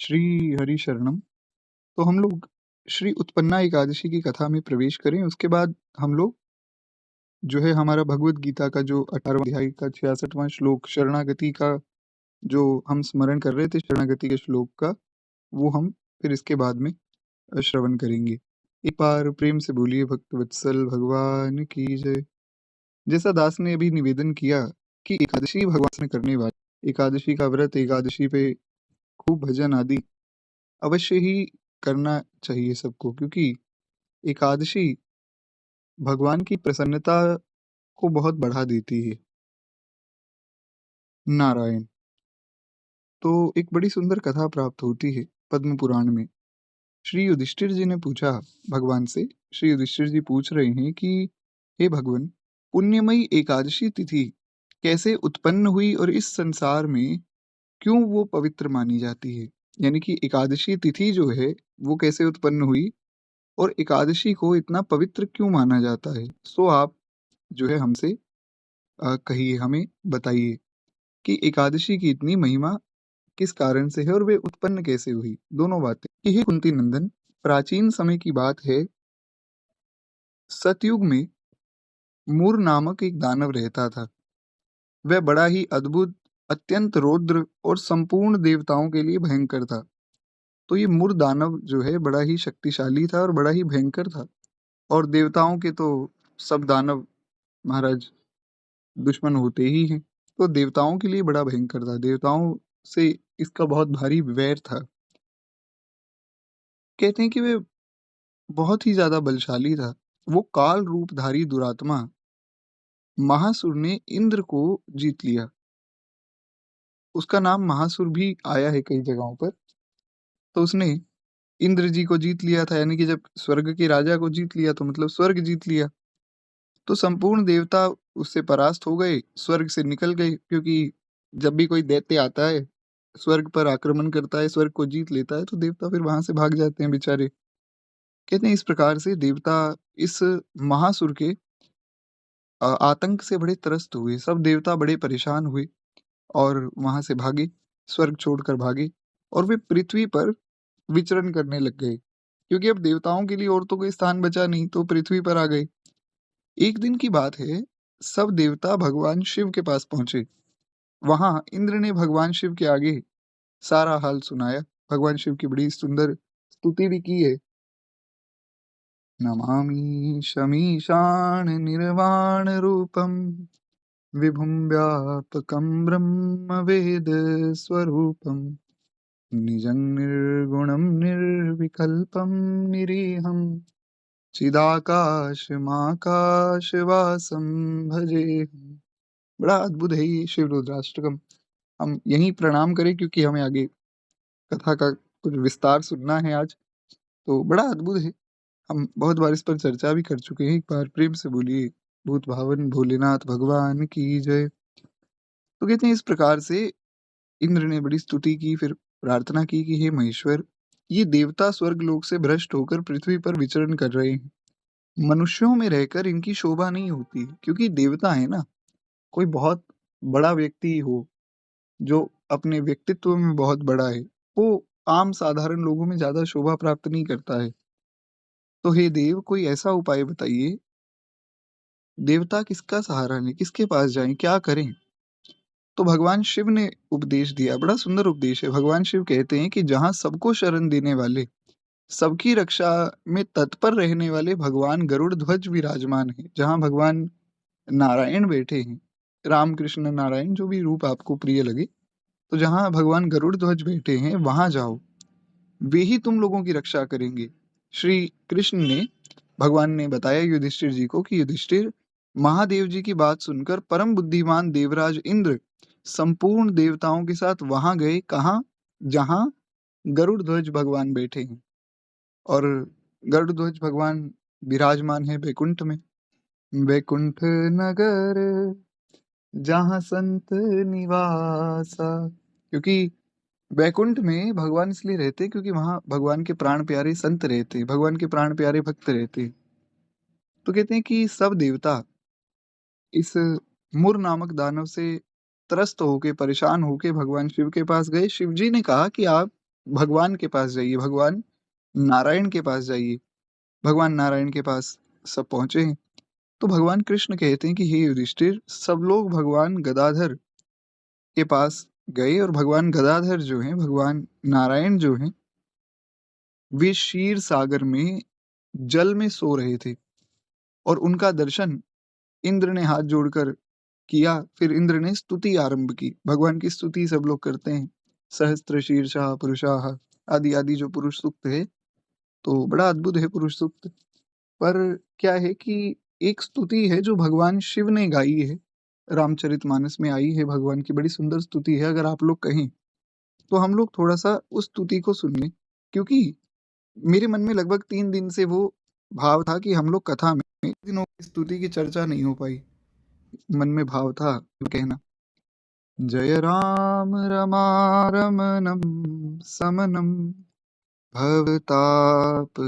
श्री हरि शरणम। तो हम लोग श्री उत्पन्ना एकादशी की कथा में प्रवेश करें, उसके बाद हम लोग जो है हमारा भगवत गीता का जो 18वां अध्याय का 66वां श्लोक शरणागति का जो हम स्मरण कर रहे थे, शरणागति के श्लोक का, वो हम फिर इसके बाद में श्रवण करेंगे। एक बार प्रेम से बोलिए भक्त वत्सल भगवान की जय। जैसा दास ने अभी निवेदन किया कि एकादशी भगवान ने करने वाले एकादशी का व्रत, एकादशी पे खूब भजन आदि अवश्य ही करना चाहिए सबको, क्योंकि एकादशी भगवान की प्रसन्नता को बहुत बढ़ा देती है। नारायण। तो एक बड़ी सुंदर कथा प्राप्त होती है पद्म पुराण में। श्री युधिष्ठिर जी ने पूछा भगवान से। श्री युधिष्ठिर जी पूछ रहे हैं कि हे भगवान, पुण्यमयी एकादशी तिथि कैसे उत्पन्न हुई और इस संसार में क्यों वो पवित्र मानी जाती है। यानी कि एकादशी तिथि जो है वो कैसे उत्पन्न हुई और एकादशी को इतना पवित्र क्यों माना जाता है। सो आप जो है हमसे कहिए, हमें बताइए कि एकादशी की इतनी महिमा किस कारण से है और वे उत्पन्न कैसे हुई, दोनों बातें। कि हे कुंती नंदन, प्राचीन समय की बात है, सतयुग में मूर नामक एक दानव रहता था। वह बड़ा ही अद्भुत, अत्यंत रौद्र और संपूर्ण देवताओं के लिए भयंकर था। तो ये मूर दानव जो है बड़ा ही शक्तिशाली था और बड़ा ही भयंकर था। और देवताओं के तो सब दानव महाराज दुश्मन होते ही हैं। तो देवताओं के लिए बड़ा भयंकर था, देवताओं से इसका बहुत भारी वैर था। कहते हैं कि वे बहुत ही ज्यादा बलशाली था। वो काल रूपधारी दुरात्मा महासुर ने इंद्र को जीत लिया। उसका नाम महासुर भी आया है कई जगहों पर। तो उसने इंद्र जी को जीत लिया था, यानी कि जब स्वर्ग के राजा को जीत लिया तो मतलब स्वर्ग जीत लिया। तो संपूर्ण देवता उससे परास्त हो गए, स्वर्ग से निकल गए, क्योंकि जब भी कोई दैत्य आता है, स्वर्ग पर आक्रमण करता है, स्वर्ग को जीत लेता है, तो देवता फिर वहां से भाग जाते हैं बेचारे। कहते हैं इस प्रकार से देवता इस महासुर के आतंक से बड़े त्रस्त हुए। सब देवता बड़े परेशान हुए और वहां से भागे, स्वर्ग छोड़कर भागे और वे पृथ्वी पर विचरण करने लग गए, क्योंकि अब देवताओं के लिए और तो कोई स्थान बचा नहीं, तो पृथ्वी पर आ गए। एक दिन की बात है, सब देवता भगवान शिव के पास पहुंचे। वहां इंद्र ने भगवान शिव के आगे सारा हाल सुनाया। भगवान शिव की बड़ी सुंदर स्तुति भी की है। नमामि शमीशान निर्वाण रूपम विभुं व्यापकं ब्रह्म वेद स्वरूपम निजं निर्गुणं निर्विकल्पं निरीहं चिदाकाशमाकाशवासं भजेऽहम्। बड़ा अद्भुत है ये शिव रुद्राष्टकम। हम यहीं प्रणाम करें, क्योंकि हमें आगे कथा का कुछ विस्तार सुनना है आज। तो बड़ा अद्भुत है, हम बहुत बार इस पर चर्चा भी कर चुके हैं। एक बार प्रेम से बोलिए भूत भावन भोलेनाथ भगवान की जय। तो कहते हैं इस प्रकार से इंद्र ने बड़ी स्तुति की, फिर प्रार्थना की कि हे महेश्वर, ये देवता स्वर्ग लोक से भ्रष्ट होकर पृथ्वी पर विचरण कर रहे हैं। मनुष्यों में रहकर इनकी शोभा नहीं होती, क्योंकि देवता है ना। कोई बहुत बड़ा व्यक्ति हो जो अपने व्यक्तित्व में बहुत बड़ा है, वो आम साधारण लोगों में ज्यादा शोभा प्राप्त नहीं करता है। तो हे देव, कोई ऐसा उपाय बताइए। देवता किसका सहारा लें, किसके पास जाएं, क्या करें। तो भगवान शिव ने उपदेश दिया, बड़ा सुंदर उपदेश है। भगवान शिव कहते हैं कि जहां सबको शरण देने वाले, सबकी रक्षा में तत्पर रहने वाले भगवान गरुड़ ध्वज विराजमान है, जहां भगवान नारायण बैठे हैं, राम कृष्ण नारायण, जो भी रूप आपको प्रिय लगे, तो जहां भगवान गरुड़ ध्वज बैठे हैं वहां जाओ, वे ही तुम लोगों की रक्षा करेंगे। श्री कृष्ण ने, भगवान ने बताया युधिष्ठिर जी को कि युधिष्ठिर, महादेव जी की बात सुनकर परम बुद्धिमान देवराज इंद्र संपूर्ण देवताओं के साथ वहां गए। कहाँ? जहां गरुड़ ध्वज भगवान बैठे हैं। और गरुड़ ध्वज भगवान विराजमान है बैकुंठ में। बैकुंठ नगर जहाँ संत निवासा। क्योंकि बैकुंठ में भगवान इसलिए रहते क्योंकि वहां भगवान के प्राण प्यारे संत रहते, भगवान के प्राण प्यारे भक्त रहते। तो कहते हैं कि सब देवता इस मुर नामक दानव से त्रस्त होके, परेशान होके भगवान शिव के पास गए। शिव जी ने कहा कि आप भगवान के पास जाइए, भगवान नारायण के पास जाइए। भगवान नारायण के पास सब पहुँचे हैं। तो भगवान कृष्ण कहते हैं कि हे युधिष्ठिर, सब लोग भगवान गदाधर के पास गए और भगवान गदाधर जो हैं, भगवान नारायण जो हैं, वे क्षीर सागर में जल में सो रहे थे और उनका दर्शन इंद्र ने हाथ जोड़कर किया। फिर इंद्र ने स्तुति आरंभ की। भगवान की स्तुति सब लोग करते हैं। सहस्त्र शीर्षः पुरुषाः आदि आदि जो पुरुष सूक्त है, तो बड़ा अद्भुत है पुरुष सूक्त। पर क्या है कि एक स्तुति है जो भगवान शिव ने गाई है, रामचरितमानस में आई है, भगवान की बड़ी सुंदर स्तुति है। अगर आप लोग कहें तो हम लोग थोड़ा-सा उस स्तुति को सुन लें, क्योंकि मेरे मन में लगभग 3 दिन से वो भाव था कि हम लोग कथा में दिनों की स्तुति की चर्चा नहीं हो पाई। मन में भाव था कहना, जय राम रमारमणं समनं भवताप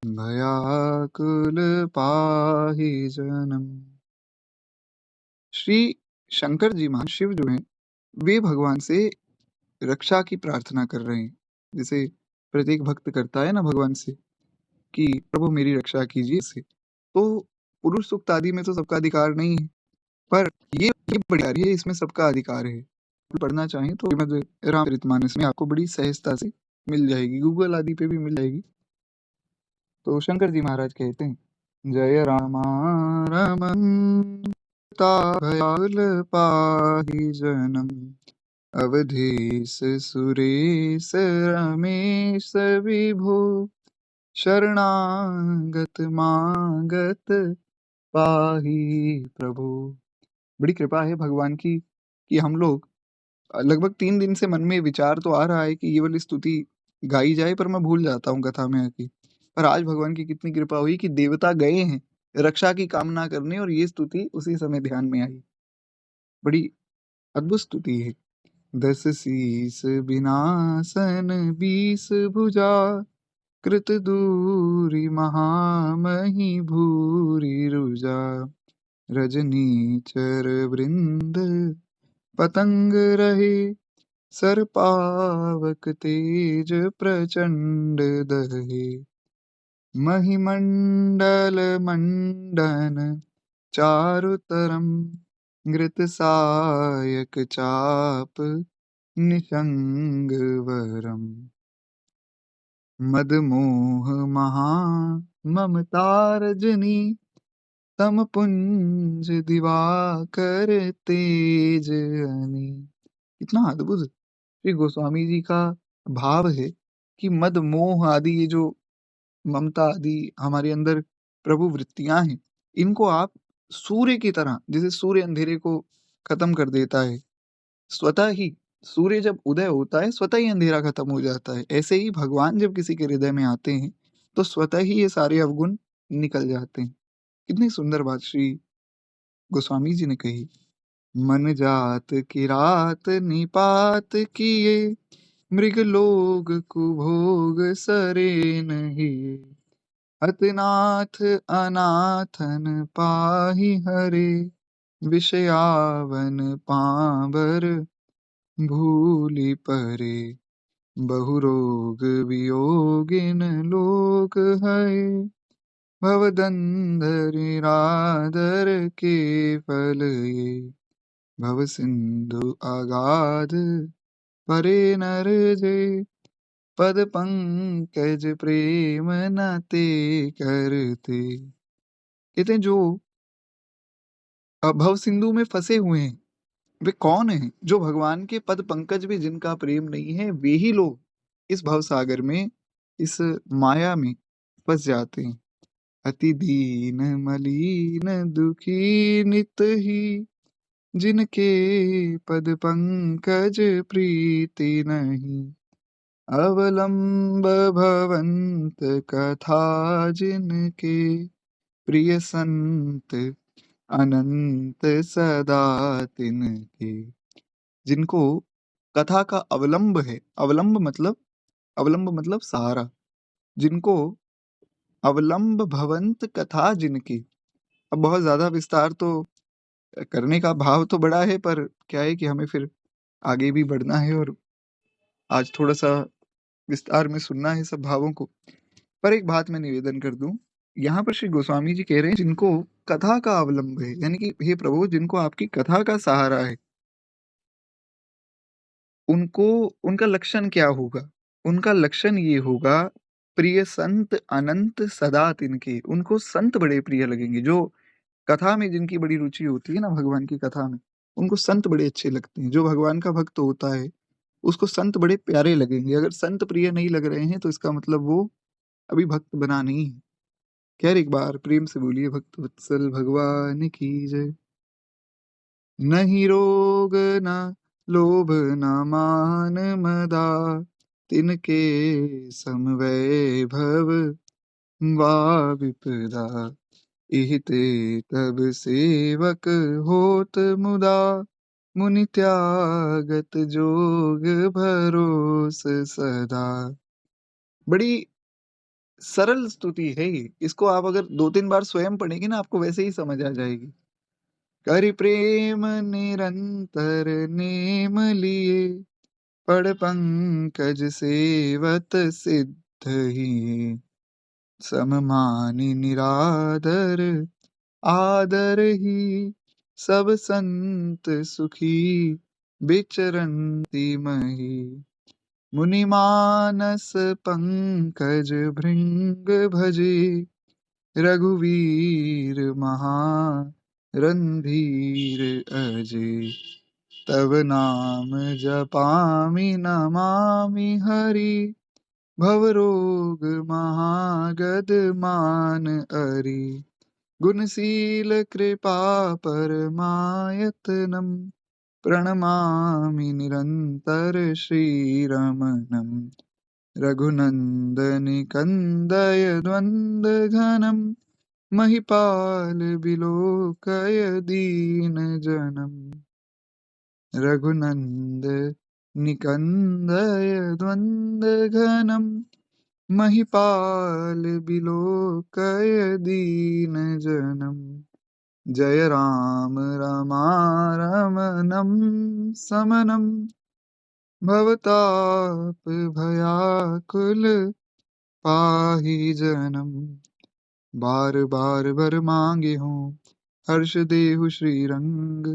भयाकुल पाहि जनम। श्री शंकर जी महान शिव जो हैं, वे भगवान से रक्षा की प्रार्थना कर रहे हैं। जैसे प्रत्येक भक्त करता है ना भगवान से कि प्रभु मेरी रक्षा कीजिए से। तो पुरुष सूक्त आदि में तो सबका अधिकार नहीं है, पर ये बड़ी प्यारी है, इसमें सबका अधिकार है। पढ़ना चाहें तो श्रीमद् रामचरितमानस में आपको बड़ी सहजता से मिल जाएगी, गूगल आदि पे भी मिल जाएगी। तो शंकर जी महाराज कहते हैं, जय रामा रमण भयाल पाहि जनम अवधेश सुरेश रमेश विभो शरणागत मागत पाहि प्रभु। बड़ी कृपा है भगवान की कि हम लोग लगभग 3 दिन से मन में विचार तो आ रहा है कि ये वाली स्तुति गाई जाए, पर मैं भूल जाता हूँ कथा में आके। पर आज भगवान की कितनी कृपा हुई कि देवता गए हैं रक्षा की कामना करने और ये स्तुति उसी समय ध्यान में आई। बड़ी अद्भुत स्तुति है। 10 शीस बिनासन 20 भुजा कृत दूरी महामही भूरि रुजा रजनीचर वृंद पतंग रहे सर पावक तेज प्रचंड दहे महिमंडल मंडन चारुतरम घृत सायक चाप निशंग वरम मदमोह महा ममतारजनी तम पुंज दिवाकर तेज अनी। इतना अद्भुत श्री गोस्वामी जी का भाव है कि मद मोह आदि ये जो ममता आदि हमारे अंदर प्रभु वृत्तियां हैं, इनको आप सूर्य की तरह, जैसे सूर्य अंधेरे को खत्म कर देता है, स्वतः ही सूर्य जब उदय होता है स्वतः ही अंधेरा खत्म हो जाता है। ऐसे ही भगवान जब किसी के हृदय में आते हैं तो स्वतः ही ये सारे अवगुण निकल जाते हैं। कितनी सुंदर बात श्री गोस्वामी जी ने कही। मन जात की रात निपात किए मृग लोग कुभोग सरे नहीं अतनाथ अनाथन पाहि हरे विषयावन पावर भूलि परे बहुरोग वियोगिन लोक है भवदंधरि रादर के फल ये भव सिंधु अगाध परे नर जे पद पंकज प्रेम न ते करते। कहते हैं जो भव सिंधु में फंसे हुए हैं वे कौन हैं? जो भगवान के पद पंकज भी जिनका प्रेम नहीं है, वे ही लोग इस भव सागर में, इस माया में फंस जाते हैं। अति दीन मलिन दुखी नित ही जिनके पद पंकज प्रीति नहीं अवलंब भवंत कथा जिनके प्रिय संत अनंत सदा तिनके। जिनको कथा का अवलंब है, अवलंब मतलब सहारा, जिनको अवलंब भवंत कथा जिनकी। अब बहुत ज्यादा विस्तार तो करने का भाव तो बड़ा है, पर क्या है कि हमें फिर आगे भी बढ़ना है और आज थोड़ा सा विस्तार में सुनना है सब भावों को। पर एक बात मैं निवेदन कर दूँ, यहाँ पर श्री गोस्वामी जी कह रहे हैं जिनको कथा का अवलंब है, यानी कि हे प्रभु जिनको आपकी कथा का सहारा है, उनको उनका लक्षण क्या होगा? उनका लक्षण ये होगा, प्रिय संत अनंत सदा तिनके, उनको संत बड़े प्रिय लगेंगे। जो कथा में जिनकी बड़ी रुचि होती है ना भगवान की कथा में, उनको संत बड़े अच्छे लगते हैं। जो भगवान का भक्त होता है, उसको संत बड़े प्यारे लगेंगे। अगर संत प्रिय नहीं लग रहे हैं तो इसका मतलब वो अभी भक्त बना नहीं है। खैर एक बार प्रेम से बोलिए भक्त वत्सल भगवान की जय। नहीं रोग न लोभ न मान मदा, तिनके समवैभव वा विपदा, इहिते तब सेवक होत मुदा, मुनि त्यागत जोग भरोस सदा। बड़ी सरल स्तुति है ये। इसको आप अगर 2-3 बार स्वयं पढ़ेंगे ना आपको वैसे ही समझ आ जाएगी। करि प्रेम निरंतर नेम लिए, पढ़ पंकज सेवत सिद्ध ही, सम मानि निरादर आदर ही, सब संत सुखी बिचरन्ति मही, मुनि मानस पंकज भृंग भजे, रघुवीर महा रणधीर अजय, तब नाम जपामि नमामि हरि, भवरोग महागद मान अरि, गुणशील कृपा परमायतनम, प्रणमामि निरंतर श्रीरमणम, रघुनंदनि कंदय द्वंद्वघनम, महिपाल विलोकय दीनजनम, रघुनंदनिकंदय द्वंद्वघनम, महिपाल विलोकय दीनजनम, जय राम रमारमणं समनं, भवताप भयाकुल पाहि जनम, बार बार वर मांगे हूँ हर्ष देहु श्री रंग,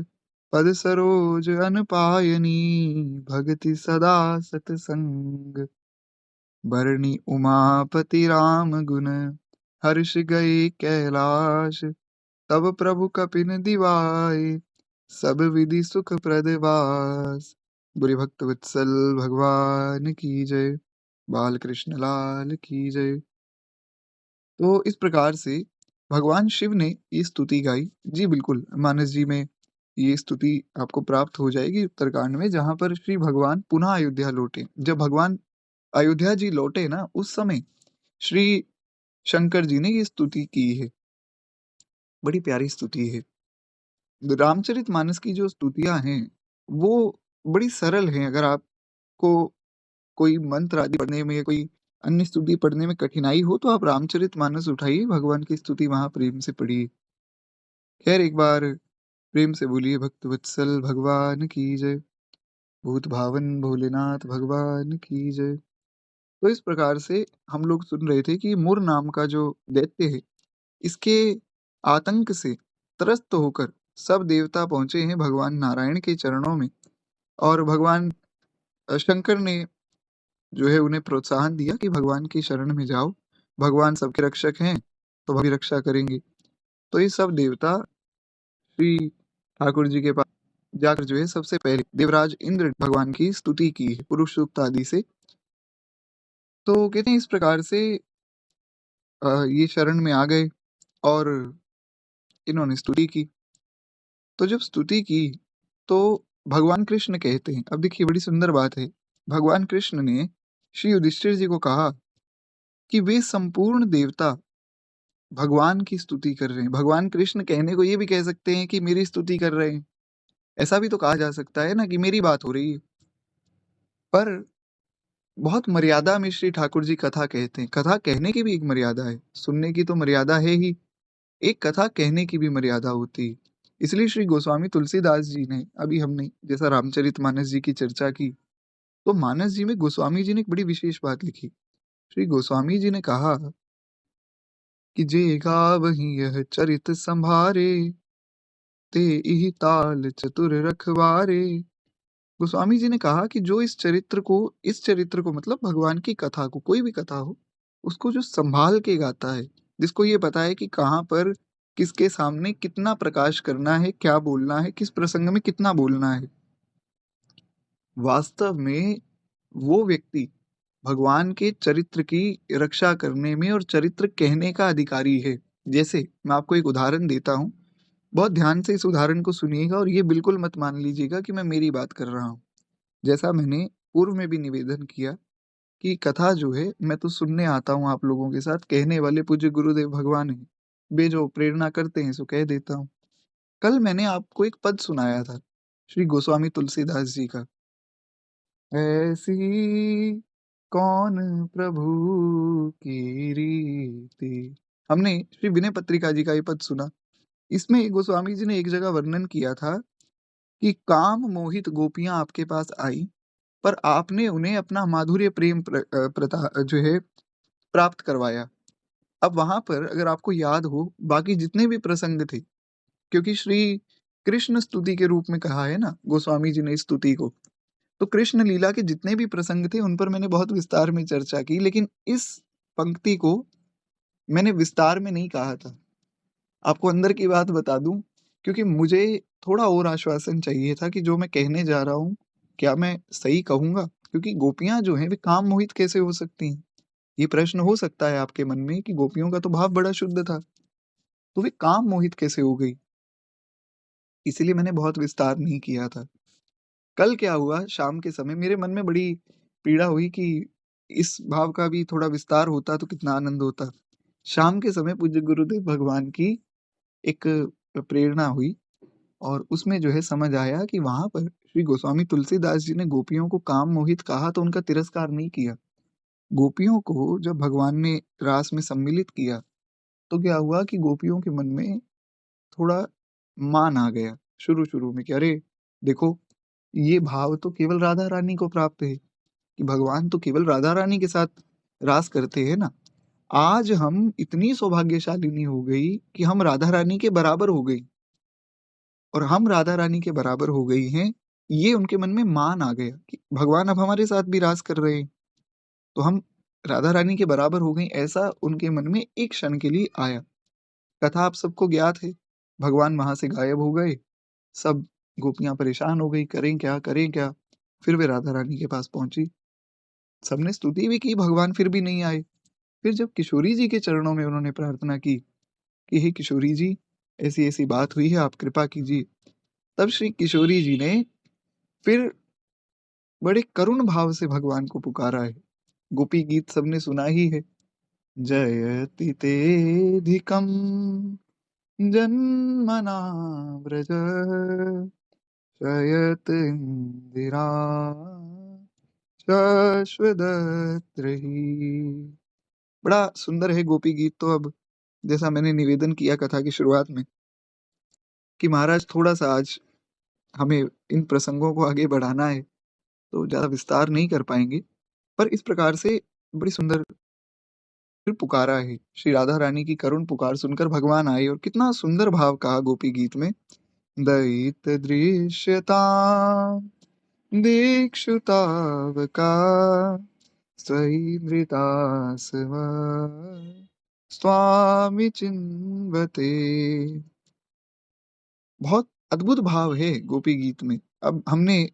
पद सरोज अन पायनी, भगति सदा सतसंग, बरनी उमापति राम गुण, हर्ष गए कैलाश, तब प्रभु कपिन दिवाए, सब विधि सुख प्रदवास। बुरी भक्त वत्सल भगवान की जय, बाल कृष्ण लाल की जय। तो इस प्रकार से भगवान शिव ने ये स्तुति गाई। जी बिल्कुल, मानस जी में ये स्तुति आपको प्राप्त हो जाएगी उत्तरकांड में, जहाँ पर श्री भगवान पुनः अयोध्या लौटे। जब भगवान अयोध्या जी लौटे ना, उस समय श्री शंकर जी ने ये स्तुति की है। बड़ी प्यारी स्तुति है। रामचरितमानस की जो स्तुतियाँ हैं, वो बड़ी सरल हैं। अगर आपको कोई मंत्र आदि पढ़ने में या कोई अन्य स्तुति पढ़ने में कठिनाई हो, तो आप रामचरितमानस उठाइए, भगवान की स्तुति वहाँ प्रेम से पढ़िए। खैर एक बार प्रेम से बोलिए भक्त वत्सल भगवान की जय, भूत भावन भोलेनाथ भगवान की जय। तो इस प्रकार से हम लोग सुन रहे थे कि मुर नाम का जो दैत्य है, इसके आतंक से त्रस्त होकर सब देवता पहुंचे हैं भगवान नारायण के चरणों में, और भगवान शंकर ने जो है उन्हें प्रोत्साहन दिया कि भगवान की शरण में जाओ, भगवान सबके रक्षक हैं, तो भगवान भी रक्षा करेंगे। तो ये सब देवता श्री ठाकुर जी के पास जाकर जो है सबसे पहले देवराज इंद्र भगवान की स्तुति की है पुरुष सूक्त आदि से। तो कहते हैं इस प्रकार से ये शरण में आ गए और इन्होंने स्तुति की। तो जब स्तुति की तो भगवान कृष्ण कहते हैं, अब देखिए बड़ी सुंदर बात है, भगवान कृष्ण ने श्री युधिष्ठिर जी को कहा कि वे संपूर्ण देवता भगवान की स्तुति कर रहे हैं। भगवान कृष्ण कहने को ये भी कह सकते हैं कि मेरी स्तुति कर रहे हैं, ऐसा भी तो कहा जा सकता है ना कि मेरी बात हो रही है। पर बहुत मर्यादा में श्री ठाकुर जी कथा कहते हैं। कथा कहने की भी एक मर्यादा है, सुनने की तो मर्यादा है ही, एक कथा कहने की भी मर्यादा होती है। इसलिए श्री गोस्वामी तुलसीदास जी ने, अभी हमने जैसा रामचरितमानस जी की चर्चा की, तो मानस जी में गोस्वामी जी ने एक बड़ी विशेष बात लिखी। श्री गोस्वामी जी ने कहा कि जे गावहीं यह चरित संभारे, ते इहि ताल चतुर रखवारे। गोस्वामी जी ने कहा कि जो इस चरित्र को मतलब भगवान की कथा को, कोई भी कथा हो, उसको जो संभाल के गाता है, जिसको ये पता है कि कहाँ पर किसके सामने कितना प्रकाश करना है, क्या बोलना है, किस प्रसंग में कितना बोलना है, वास्तव में वो व्यक्ति भगवान के चरित्र की रक्षा करने में और चरित्र कहने का अधिकारी है। जैसे मैं आपको एक उदाहरण देता हूँ, बहुत ध्यान से इस उदाहरण को सुनिएगा और ये बिल्कुल मत मान लीजिएगा कि मैं मेरी बात कर रहा हूँ। जैसा मैंने पूर्व में भी निवेदन किया कि कथा जो है मैं तो सुनने आता हूँ आप लोगों के साथ, कहने वाले पूज्य गुरुदेव भगवान हैं। वे जो प्रेरणा करते हैं सो कह देता हूँ। कल मैंने आपको एक पद सुनाया था श्री गोस्वामी तुलसीदास जी का, ऐसी कौन प्रभु की रीति। हमने श्री विनय पत्रिका जी का ये पद सुना। इसमें गोस्वामी जी ने एक जगह वर्णन किया था कि काम मोहित गोपियां आपके पास आई, पर आपने उन्हें अपना माधुर्य प्रेम प्रता जो है प्राप्त करवाया। अब वहां पर अगर आपको याद हो बाकी जितने भी प्रसंग थे, क्योंकि श्री कृष्ण स्तुति के रूप में कहा है ना गोस्वामी जी ने इस स्तुति को, तो कृष्ण लीला के जितने भी प्रसंग थे उन पर मैंने बहुत विस्तार में चर्चा की, लेकिन इस पंक्ति को मैंने विस्तार में नहीं कहा था। आपको अंदर की बात बता दूं, क्योंकि मुझे थोड़ा और आश्वासन चाहिए था कि जो मैं कहने जा रहा हूँ क्या मैं सही कहूंगा, क्योंकि गोपियां जो हैं वे काम मोहित कैसे हो सकती हैं। ये प्रश्न हो सकता है आपके मन में कि गोपियों का तो भाव बड़ा शुद्ध था, तो वे काम मोहित कैसे हो गई। इसीलिए मैंने बहुत विस्तार नहीं किया था। कल क्या हुआ, शाम के समय मेरे मन में बड़ी पीड़ा हुई कि इस भाव का भी थोड़ा विस्तार होता तो कितना आनंद होता। शाम के समय पूज्य गुरुदेव भगवान की एक प्रेरणा हुई और उसमें जो है समझ आया कि वहां पर श्री गोस्वामी तुलसीदास जी ने गोपियों को काम मोहित कहा तो उनका तिरस्कार नहीं किया। गोपियों को जब भगवान ने रास में सम्मिलित किया तो क्या हुआ कि गोपियों के मन में थोड़ा मान आ गया शुरू शुरू में कि अरे देखो, ये भाव तो केवल राधा रानी को प्राप्त है कि भगवान तो केवल राधा रानी के साथ रास करते हैं ना। आज हम इतनी सौभाग्यशालिनी हो गई कि हम राधा रानी के बराबर हो गई, और हम राधा रानी के बराबर हो गई हैं, ये उनके मन में मान आ गया कि भगवान अब हमारे साथ भी रास कर रहे हैं, तो हम राधा रानी के बराबर हो गई, ऐसा उनके मन में एक क्षण के लिए आया। कथा आप सबको ज्ञात है, भगवान वहां से गायब हो गए, सब गोपियां परेशान हो गई, करें क्या करें क्या। फिर वे राधा रानी के पास पहुंची, सबने स्तुति भी की, भगवान फिर भी नहीं आए। फिर जब किशोरी जी के चरणों में उन्होंने प्रार्थना की कि हे किशोरी जी, ऐसी ऐसी बात हुई है, आप कृपा कीजिए, तब श्री किशोरी जी ने फिर बड़े करुण भाव से भगवान को पुकारा है। गोपी गीत सबने सुना ही है, जयति तेधिकम जन्मना व्रज, शयत इंदिरा शश्वदत्रहि। बड़ा सुंदर है गोपी गीत। तो अब जैसा मैंने निवेदन किया कथा की शुरुआत में कि महाराज थोड़ा सा आज हमें इन प्रसंगों को आगे बढ़ाना है, तो ज्यादा विस्तार नहीं कर पाएंगे, पर इस प्रकार से बड़ी सुंदर फिर पुकारा है। श्री राधा रानी की करुण पुकार सुनकर भगवान आए और कितना सुंदर भाव कहा गोपी गीत में, दयित दृश्यता दीक्षुतावका स्वैन्द्रितास्व स्वामी चिन्वते। बहुत अद्भुत भाव है गोपी गीत में। अब हमने,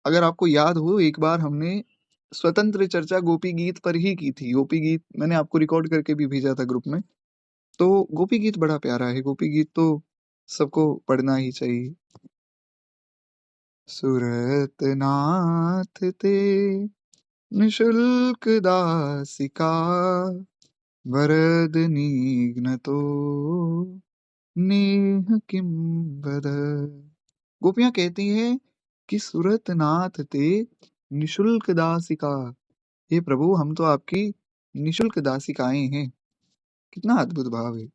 अगर आपको याद हो, एक बार हमने स्वतंत्र चर्चा गोपी गीत पर ही की थी। गोपी गीत मैंने आपको रिकॉर्ड करके भी भेजा था ग्रुप में। तो गोपी गीत बड़ा प्यारा है, गोपी गीत तो सबको पढ़ना ही चाहिए। सुरत नाथ ते निशुल्क दासिका, वरद नीग्न तो नेह किम बद। गोपियां कहती हैं कि सुरत नाथ ते निशुल्क दासिका, हे प्रभु हम तो आपकी निशुल्क दासिकाएं हैं। कितना अद्भुत भाव है।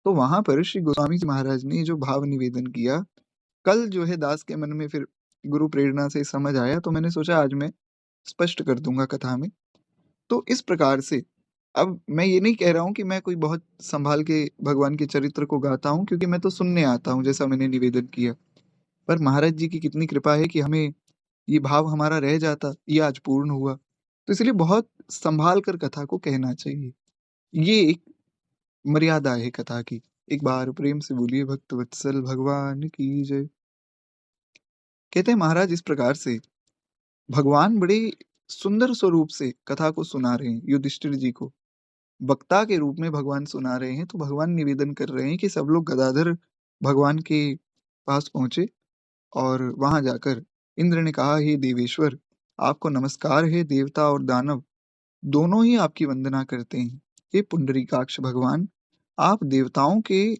तो वहां पर श्री गोस्वामी जी महाराज ने जो भाव निवेदन किया, कल जो है दास के मन में फिर गुरु प्रेरणा से समझ आया, तो मैंने सोचा आज मैं स्पष्ट कर दूँगा कथा में। तो इस प्रकार से अब मैं ये नहीं कह रहा हूँ कि मैं कोई बहुत सँभाल के भगवान के चरित्र को गाता हूँ, क्योंकि मैं तो सुनने आता हूँ, जैसा मैंने निवेदन किया। पर महाराज जी की कितनी कृपा है कि हमें ये भाव हमारा रह जाता, ये आज पूर्ण हुआ। तो इसलिए बहुत सँभाल कर कथा को कहना चाहिए। ये एक मर्यादा है कथा की। एक बार प्रेम से बोलिए भक्त वत्सल भगवान की जय। कहते हैं महाराज इस प्रकार से भगवान बड़े सुंदर स्वरूप से कथा को सुना रहे हैं युधिष्ठिर जी को। वक्ता के रूप में भगवान सुना रहे हैं, तो भगवान निवेदन कर रहे हैं कि सब लोग गदाधर भगवान के पास पहुँचे और वहाँ जाकर इंद्र ने कहा, हे देवेश्वर, आपको नमस्कार है, देवता और दानव दोनों ही आपकी वंदना करते हैं। हे पुंडरीकाक्ष भगवान, आप देवताओं के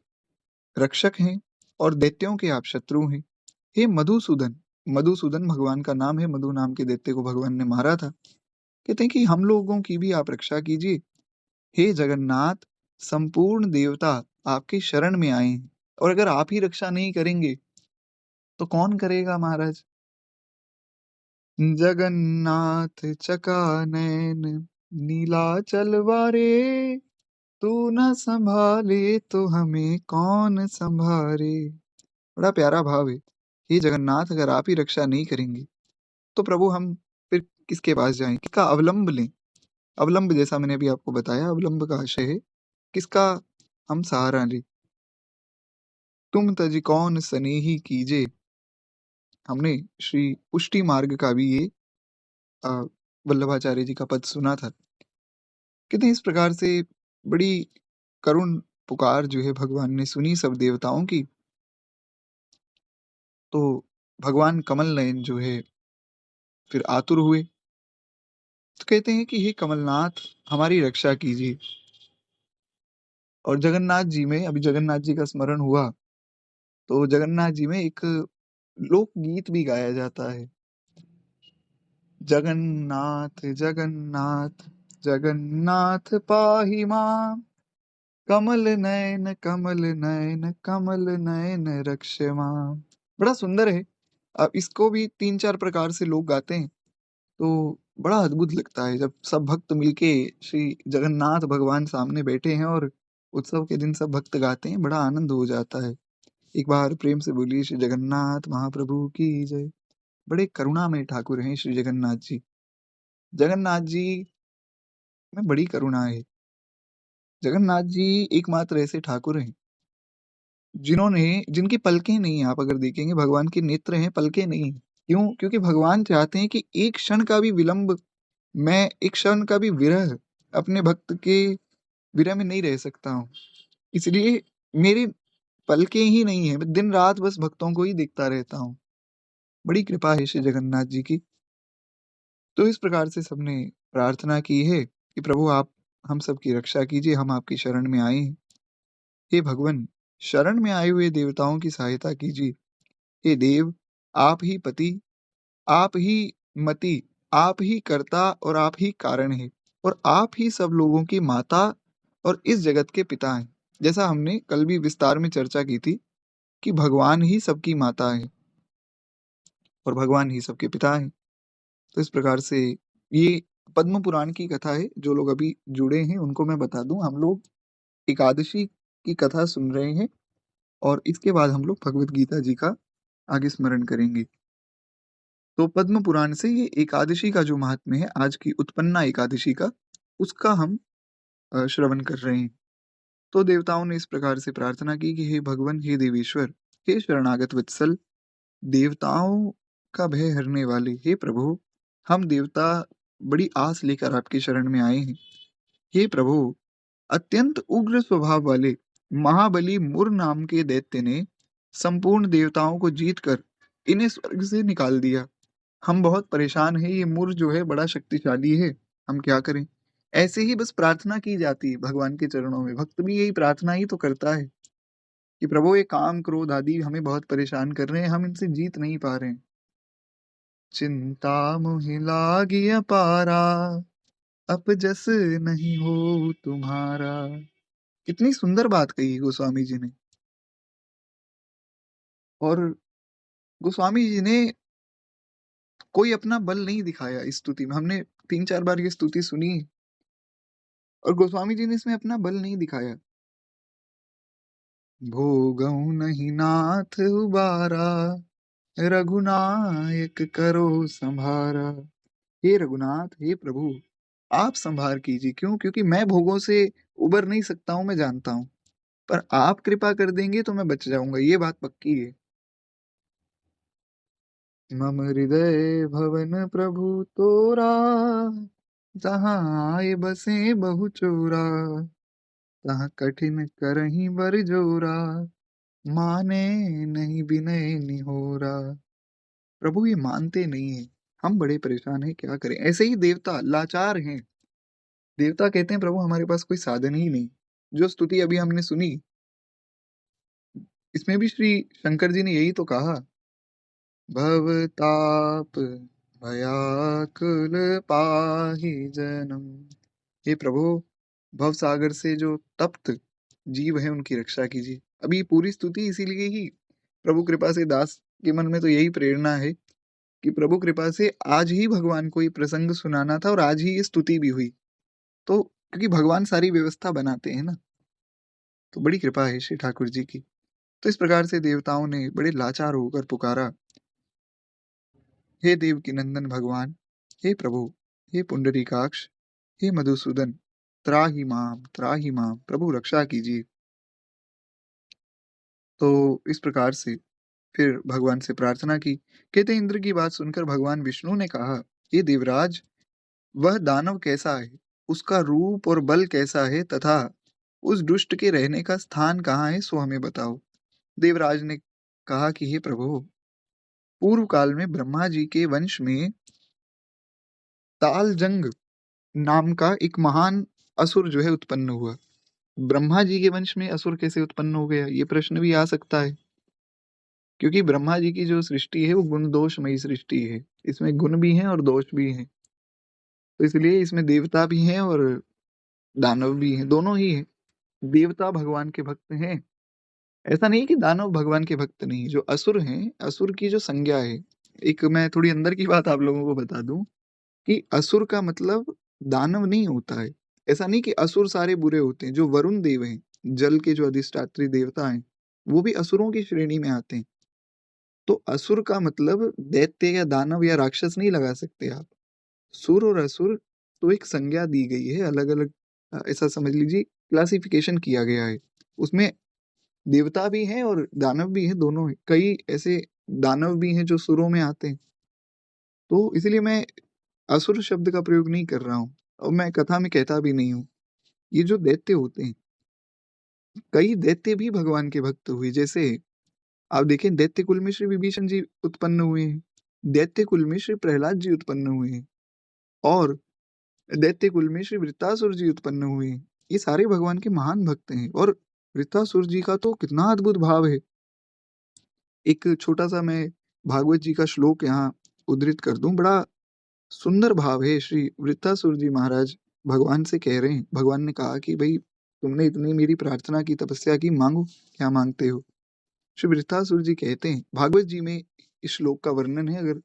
रक्षक हैं और दैत्यों के आप शत्रु हैं। हे मधुसूदन, मधुसूदन भगवान का नाम है, मधु नाम के दैत्य को भगवान ने मारा था। कहते हैं कि हम लोगों की भी आप रक्षा कीजिए। हे जगन्नाथ, संपूर्ण देवता आपकी शरण में आए हैं और अगर आप ही रक्षा नहीं करेंगे, तो कौन करेगा महाराज? जगन्नाथ चकानैन नीलाचल वारे, तू न संभाले तो हमें कौन संभारे। बड़ा प्यारा भाव है। हे जगन्नाथ, अगर आप ही रक्षा नहीं करेंगे, तो प्रभु हम फिर किसके पास जाएँ? किसका अवलंब लें? अवलंब जैसा मैंने अभी आपको बताया, अवलंब का आशय है किसका हम सहारा लें। तुम तज कौन सनेही कीजे। हमने श्री पुष्टि मार्ग का भी ये अ, वल्लभाचार्य जी का पद सुना था। कहते हैं इस प्रकार से बड़ी करुण पुकार जो है भगवान ने सुनी सब देवताओं की, तो भगवान कमल नयन जो है फिर आतुर हुए। तो कहते हैं कि हे कमलनाथ, हमारी रक्षा कीजिए। और जगन्नाथ जी में, अभी जगन्नाथ जी का स्मरण हुआ, तो जगन्नाथ जी में एक लोकगीत भी गाया जाता है। जगन्नाथ जगन्नाथ जगन्नाथ पाहि मां, कमल नयन कमल नयन रक्ष मां। बड़ा सुंदर है। अब इसको भी 3-4 प्रकार से लोग गाते हैं, तो बड़ा अद्भुत लगता है जब सब भक्त मिलके श्री जगन्नाथ भगवान सामने बैठे हैं और उत्सव के दिन सब भक्त गाते हैं, बड़ा आनंद हो जाता है। एक बार प्रेम से बोलिए श्री जगन्नाथ महाप्रभु की जय। बड़े करुणामय ठाकुर हैं श्री जगन्नाथ जी। जगन्नाथ जी में बड़ी करुणा है। जगन्नाथ जी एकमात्र ऐसे ठाकुर हैं जिन्होंने जिनकी पलकें नहीं हैं, आप अगर देखेंगे भगवान के नेत्र हैं, पलकें नहीं हैं। क्यों? क्योंकि भगवान चाहते हैं कि एक क्षण का भी विलंब, मैं एक क्षण का भी विरह अपने भक्त के विरह में नहीं रह सकता हूँ। इसलिए मेरी पलकें ही नहीं हैं, मैं दिन-रात बस भक्तों को ही देखता रहता हूँ। बड़ी कृपा है श्री जगन्नाथ जी की। तो इस प्रकार से सबने प्रार्थना की है कि प्रभु आप हम सबकी रक्षा कीजिए, हम आपकी शरण में आए हैं। हे भगवन, शरण में आए हुए देवताओं की सहायता कीजिए। हे देव, आप ही पति, आप ही मति, आप ही कर्ता और आप ही कारण हैं और आप ही सब लोगों की माता और इस जगत के पिता हैं। जैसा हमने कल भी विस्तार में चर्चा की थी कि भगवान ही सबकी माता है और भगवान ही सबके पिता हैं। तो इस प्रकार से ये पद्म पुराण की कथा है। जो लोग अभी जुड़े हैं उनको मैं बता दूं, हम लोग एकादशी की कथा सुन रहे हैं और इसके बाद हम लोग भगवत गीता जी का आगे स्मरण करेंगे। तो पद्म पुराण से ये एकादशी का जो महात्म्य है, आज की उत्पन्ना एकादशी का, उसका हम श्रवण कर रहे हैं। तो देवताओं ने इस प्रकार से प्रार्थना की कि हे भगवन, हे देवेश्वर, हे शरणागत वत्सल, देवताओं का भय हरने वाले, हे प्रभु, हम देवता बड़ी आस लेकर आपकी शरण में आए हैं। हे प्रभु, अत्यंत उग्र स्वभाव वाले महाबली मुर नाम के दैत्य ने संपूर्ण देवताओं को जीतकर इन्हें स्वर्ग से निकाल दिया। हम बहुत परेशान हैं, ये मुर जो है बड़ा शक्तिशाली है, हम क्या करें? ऐसे ही बस प्रार्थना की जाती है भगवान के चरणों में। भक्त भी यही प्रार्थना ही तो करता है कि प्रभु ये काम, क्रोध आदि हमें बहुत परेशान कर रहे हैं, हम इनसे जीत नहीं पा रहे हैं। चिंता मोहि लागी अपारा, अपजस नहीं हो तुम्हारा। कितनी सुंदर बात कही है गोस्वामी जी ने। और गोस्वामी जी ने कोई अपना बल नहीं दिखाया इस स्तुति में। हमने 3-4 बार ये स्तुति सुनी और गोस्वामी जी ने इसमें अपना बल नहीं दिखाया। भोगऊ नहीं नाथ उबारा, रघुनायक करो संभारा। हे रघुनाथ, हे प्रभु, आप संभार कीजिए। क्यों? क्योंकि मैं भोगों से उबर नहीं सकता हूँ, मैं जानता हूँ। पर आप कृपा कर देंगे तो मैं बच जाऊंगा, ये बात पक्की है। मम हृदय भवन प्रभु तोरा, जहाँ आए बसे बहु चोरा, तहाँ कठिन करही बर जोरा, माने नहीं विनय निहोरा। प्रभु ये मानते नहीं है, हम बड़े परेशान हैं, क्या करें। ऐसे ही देवता लाचार हैं। देवता कहते हैं प्रभु हमारे पास कोई साधन ही नहीं। जो स्तुति अभी हमने सुनी, इसमें भी श्री शंकर जी ने यही तो कहा, भव ताप भयाकुल पाहि जन्म। हे प्रभु, भव सागर से जो तप्त जीव है उनकी रक्षा कीजिए। अभी पूरी स्तुति इसीलिए ही प्रभु कृपा से दास के मन में तो यही प्रेरणा है कि प्रभु कृपा से आज ही भगवान को ये प्रसंग सुनाना था और आज ही ये स्तुति भी हुई। तो क्योंकि भगवान सारी व्यवस्था बनाते हैं ना, तो बड़ी कृपा है श्री ठाकुर जी की। तो इस प्रकार से देवताओं ने बड़े लाचार होकर पुकारा, हे देव की नंदन भगवान, हे प्रभु, हे पुंडरीकाक्ष, हे मधुसूदन, त्राहि माम, प्रभु रक्षा कीजिए। तो इस प्रकार से फिर भगवान से प्रार्थना की। कहते इंद्र की बात सुनकर भगवान विष्णु ने कहा, हे देवराज, वह दानव कैसा है, उसका रूप और बल कैसा है, तथा उस दुष्ट के रहने का स्थान कहाँ है, सो हमें बताओ। देवराज ने कहा कि हे प्रभु, पूर्व काल में ब्रह्मा जी के वंश में तालजंग नाम का एक महान असुर जो है उत्पन्न हुआ। ब्रह्मा जी के वंश में असुर कैसे उत्पन्न हो गया, ये प्रश्न भी आ सकता है। क्योंकि ब्रह्मा जी की जो सृष्टि है वो गुण दोषमयी सृष्टि है, इसमें गुण भी हैं और दोष भी हैं। तो इसलिए इसमें देवता भी हैं और दानव भी हैं, दोनों ही हैं। देवता भगवान के भक्त हैं, ऐसा नहीं कि दानव भगवान के भक्त नहीं। जो असुर हैं, असुर की जो संज्ञा है, एक मैं थोड़ी अंदर की बात आप लोगों को बता दूं कि असुर का मतलब दानव नहीं होता है। ऐसा नहीं कि असुर सारे बुरे होते हैं। जो वरुण देव हैं, जल के जो अधिष्ठात्री देवता हैं, वो भी असुरों की श्रेणी में आते हैं। तो असुर का मतलब दैत्य या दानव या राक्षस नहीं लगा सकते आप। सुर और असुर तो एक संज्ञा दी गई है, अलग अलग ऐसा समझ लीजिए क्लासिफिकेशन किया गया है। उसमें देवता भी हैं और दानव भी हैं, दोनों हैं। कई ऐसे दानव भी हैं जो सुरों में आते हैं। तो इसलिए मैं असुर शब्द का प्रयोग नहीं कर रहा हूँ और मैं कथा में कहता भी नहीं हूँ। ये जो दैत्य होते हैं, कई दैत्य भी भगवान के भक्त हुए। जैसे आप देखें, दैत्य कुल में श्री विभीषण जी उत्पन्न हुए हैं, दैत्य कुल में श्री प्रहलाद जी उत्पन्न हुए हैं, और दैत्य कुल में श्री वृत्तासुर जी उत्पन्न हुए हैं। ये सारे भगवान के महान भक्त हैं। और वृत्तासुर जी का तो कितना अद्भुत भाव है। एक छोटा सा मैं भागवत जी का श्लोक यहाँ उद्धृत कर दूं, बड़ा सुंदर भाव है। श्री वृत्तासुर जी महाराज भगवान से कह रहे हैं, भगवान ने कहा कि भाई तुमने इतनी मेरी प्रार्थना की, तपस्या की, मांगो क्या मांगते हो। श्री वृत्तासुर जी कहते हैं, भागवत जी में इस श्लोक का वर्णन है, अगर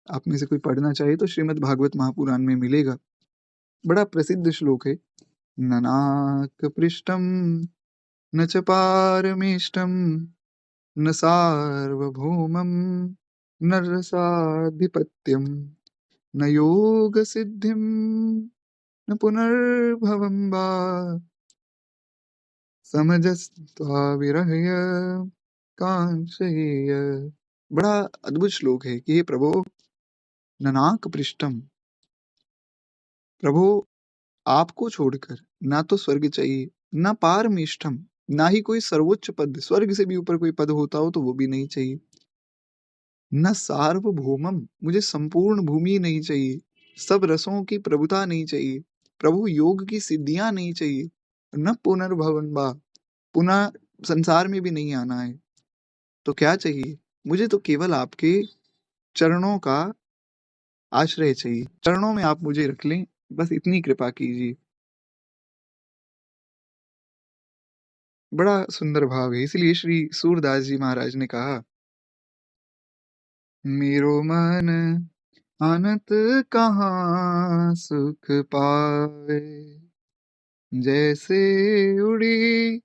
आप में से कोई पढ़ना चाहे तो श्रीमद् भागवत महापुराण में मिलेगा। बड़ा प्रसिद्ध श्लोक है। ननाक पृष्ठम न च पारमेष्टम, न सार्वभौमं न रसाधिपत्यं, न योग सिद्धिं न पुनर्भवं वा, समजस्त्वा विरहय कांक्षयेय। बड़ा अद्भुत श्लोक है कि हे प्रभु, ननाक पृष्ठम, प्रभु आपको छोड़कर ना तो स्वर्ग चाहिए, ना पारमेष्ठम, ना ही कोई सर्वोच्च पद, स्वर्ग से भी ऊपर कोई पद होता हो तो वो भी नहीं चाहिए। न सार्वभौमम, मुझे संपूर्ण भूमि नहीं चाहिए। सब रसों की प्रभुता नहीं चाहिए। प्रभु योग की सिद्धियां नहीं चाहिए। न पुनर्भवन बा, पुनः संसार में भी नहीं आना है। तो क्या चाहिए? मुझे तो केवल आपके चरणों का आश्रय चाहिए। चरणों में आप मुझे रख लें, बस इतनी कृपा कीजिए। बड़ा सुंदर भाव है। इसलिए श्री सूरदास जी महाराज ने कहा, मेरो मन आनत कहाँ सुख पावे, जैसे उड़ी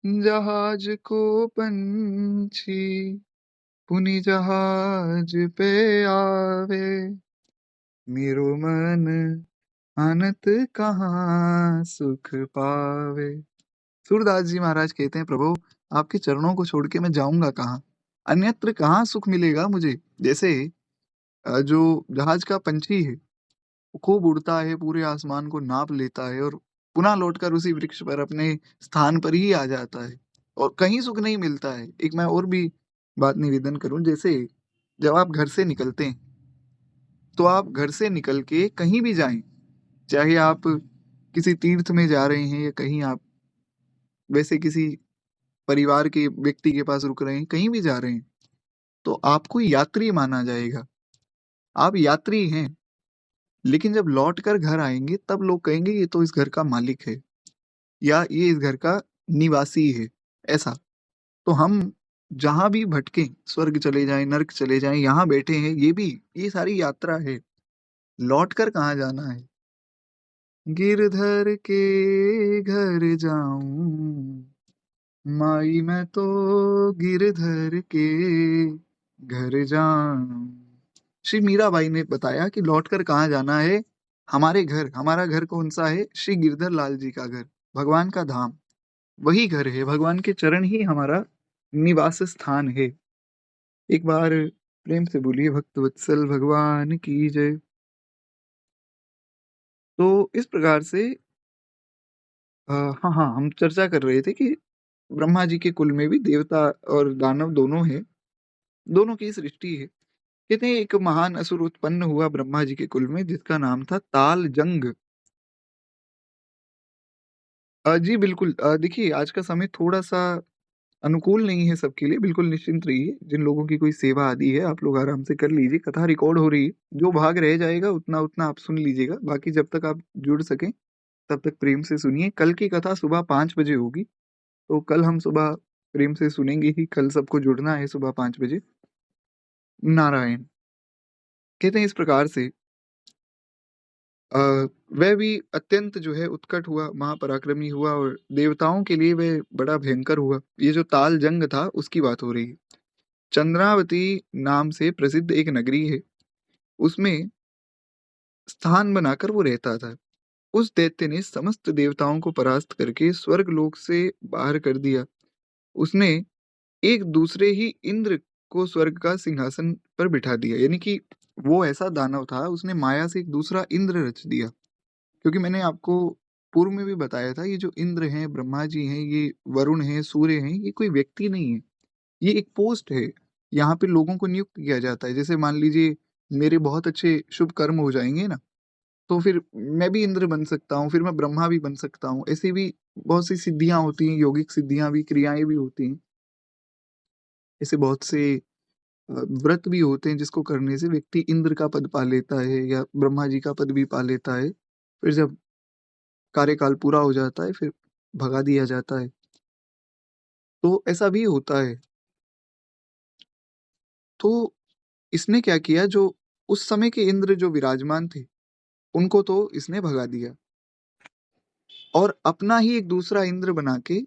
जहाज को पंछी, पुनि जहाज पे आवे, मेरो मन आनत कहाँ सुख पावे। सूरदास जी महाराज कहते हैं, प्रभु आपके चरणों को छोड़ के मैं जाऊंगा कहाँ, अन्यत्र कहाँ सुख मिलेगा मुझे। जैसे जो जहाज का पंछी है, वो खूब उड़ता है, पूरे आसमान को नाप लेता है और पुनः लौटकर उसी वृक्ष पर अपने स्थान पर ही आ जाता है और कहीं सुख नहीं मिलता है। एक मैं और भी बात निवेदन करूं, जैसे जब आप घर से निकलते हैं तो आप घर से निकल के कहीं भी जाएं, चाहे आप किसी तीर्थ में जा रहे हैं या कहीं आप वैसे किसी परिवार के व्यक्ति के पास रुक रहे हैं, कहीं भी जा रहे हैं, तो आपको यात्री माना जाएगा। आप यात्री हैं, लेकिन जब लौट कर घर आएंगे तब लोग कहेंगे ये तो इस घर का मालिक है या ये इस घर का निवासी है। ऐसा तो हम जहां भी भटकें, स्वर्ग चले जाएं, नर्क चले जाएं, यहाँ बैठे हैं, ये सारी यात्रा है। लौट कर कहाँ जाना है। गिरधर के घर जाऊं, माई मैं तो गिरधर के घर जाऊं। श्री मीराबाई ने बताया कि लौटकर कहाँ जाना है। हमारे घर, हमारा घर कौन सा है? श्री गिरधर लाल जी का घर, भगवान का धाम, वही घर है। भगवान के चरण ही हमारा निवास स्थान है। एक बार प्रेम से बोलिए भक्त वत्सल भगवान की जय। तो इस प्रकार से हाँ हाँ, हम चर्चा कर रहे थे कि ब्रह्मा जी के कुल में भी देवता और दानव दोनों हैं, दोनों की सृष्टि है। कहते हैं एक महान असुर उत्पन्न हुआ ब्रह्मा जी के कुल में, जिसका नाम था ताल जंग। जी बिल्कुल। देखिए आज का समय थोड़ा-सा अनुकूल नहीं है सबके लिए, बिल्कुल निश्चिंत रहिए। जिन लोगों की कोई सेवा आदि है, आप लोग आराम से कर लीजिए। कथा रिकॉर्ड हो रही है, जो भाग रह जाएगा उतना-उतना आप सुन लीजिएगा। बाकी जब तक आप जुड़ सकें, तब तक प्रेम से सुनिए। कल की कथा सुबह 5 बजे होगी, तो कल हम सुबह प्रेम से सुनेंगे ही। कल सबको जुड़ना है सुबह 5 बजे। नारायण। कहते हैं इस प्रकार से अ, वह भी अत्यंत जो है उत्कट हुआ, महापराक्रमी हुआ और देवताओं के लिए वह बड़ा भयंकर हुआ। ये जो ताल जंग था, उसकी बात हो रही है। चंद्रावती नाम से प्रसिद्ध एक नगरी है, उसमें स्थान बनाकर वो रहता था। उस दैत्य ने समस्त देवताओं को परास्त करके स्वर्ग लोक से बाहर कर दिया। उसने एक दूसरे ही इंद्र को स्वर्ग का सिंहासन पर बिठा दिया। यानी कि वो ऐसा दानव था, उसने माया से एक दूसरा इंद्र रच दिया। क्योंकि मैंने आपको पूर्व में भी बताया था, ये जो इंद्र हैं, ब्रह्मा जी हैं, ये वरुण हैं, सूर्य हैं, ये कोई व्यक्ति नहीं है। ये एक पोस्ट है। यहाँ पे लोगों को नियुक्त किया जाता है। जैसे मान लीजिए मेरे बहुत अच्छे शुभ कर्म हो जाएंगे ना, तो फिर मैं भी इंद्र बन सकता हूँ, फिर मैं ब्रह्मा भी बन सकता हूँ। ऐसे भी बहुत सी सिद्धियां होती हैं, यौगिक सिद्धियां भी, क्रियाएं भी होती हैं। ऐसे बहुत से व्रत भी होते हैं जिसको करने से व्यक्ति इंद्र का पद पा लेता है या ब्रह्मा जी का पद भी पा लेता है। फिर जब कार्यकाल पूरा हो जाता है, फिर भगा दिया जाता है। तो ऐसा भी होता है। तो इसने क्या किया, जो उस समय के इंद्र जो विराजमान थे, उनको तो इसने भगा दिया और अपना ही एक दूसरा इंद्र बना के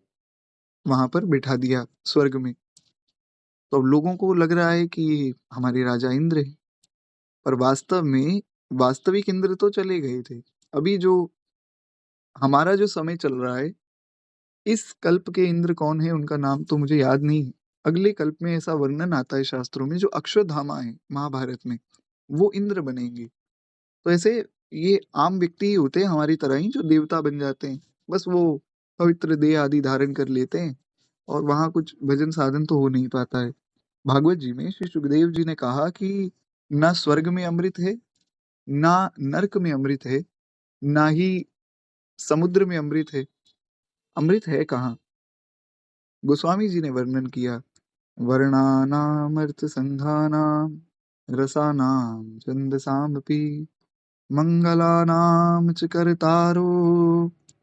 वहां पर बिठा दिया स्वर्ग में। तो अब लोगों को लग रहा है कि ये हमारे राजा इंद्र हैं, पर वास्तव में वास्तविक इंद्र तो चले गए थे। अभी जो हमारा जो समय चल रहा है, इस कल्प के इंद्र कौन है उनका नाम तो मुझे याद नहीं है। अगले कल्प में ऐसा वर्णन आता है शास्त्रों में, जो अक्षरधामा है महाभारत में, वो इंद्र बनेंगे। तो ऐसे ये आम व्यक्ति ही होते हैं हमारी तरह ही, जो देवता बन जाते हैं। बस वो पवित्र देह आदि धारण कर लेते हैं और वहां कुछ भजन साधन तो हो नहीं पाता है। भागवत जी में श्री सुखदेव जी ने कहा कि ना स्वर्ग में अमृत है, ना नरक में अमृत है, ना ही समुद्र में अमृत है। अमृत है कहाँ? गोस्वामी जी ने वर्णन किया, वर्णानामर्थ संघानाम रसानाम छंदसामपि मंगलानाम च कर्तारो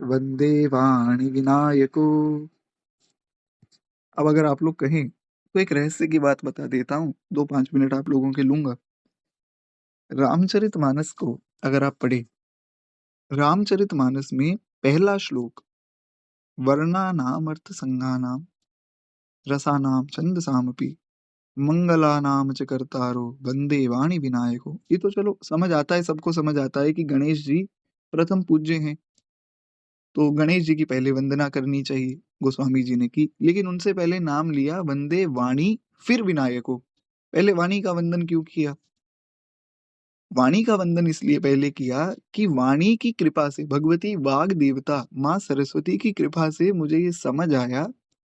वंदे वाणी विनायको। अब अगर आप लोग कहें तो एक रहस्य की बात बता देता हूँ, 2-5 मिनट आप लोगों के लूंगा। रामचरितमानस को अगर आप पढ़े, रामचरितमानस में पहला श्लोक वर्णानामर्थ संज्ञानाम रसानाम छंदसामपि मंगलानाम च कर्तारो वंदे वाणी विनायको, ये तो चलो समझ आता है, सबको समझ आता है कि गणेश जी प्रथम पूज्य हैं, तो गणेश जी की पहले वंदना करनी चाहिए। गोस्वामी जी ने की, लेकिन उनसे पहले नाम लिया वंदे वाणी फिर विनायको। पहले वाणी का वंदन क्यों किया? वाणी का वंदन इसलिए पहले किया कि वाणी की कृपा से, भगवती वाग देवता माँ सरस्वती की कृपा से मुझे ये समझ आया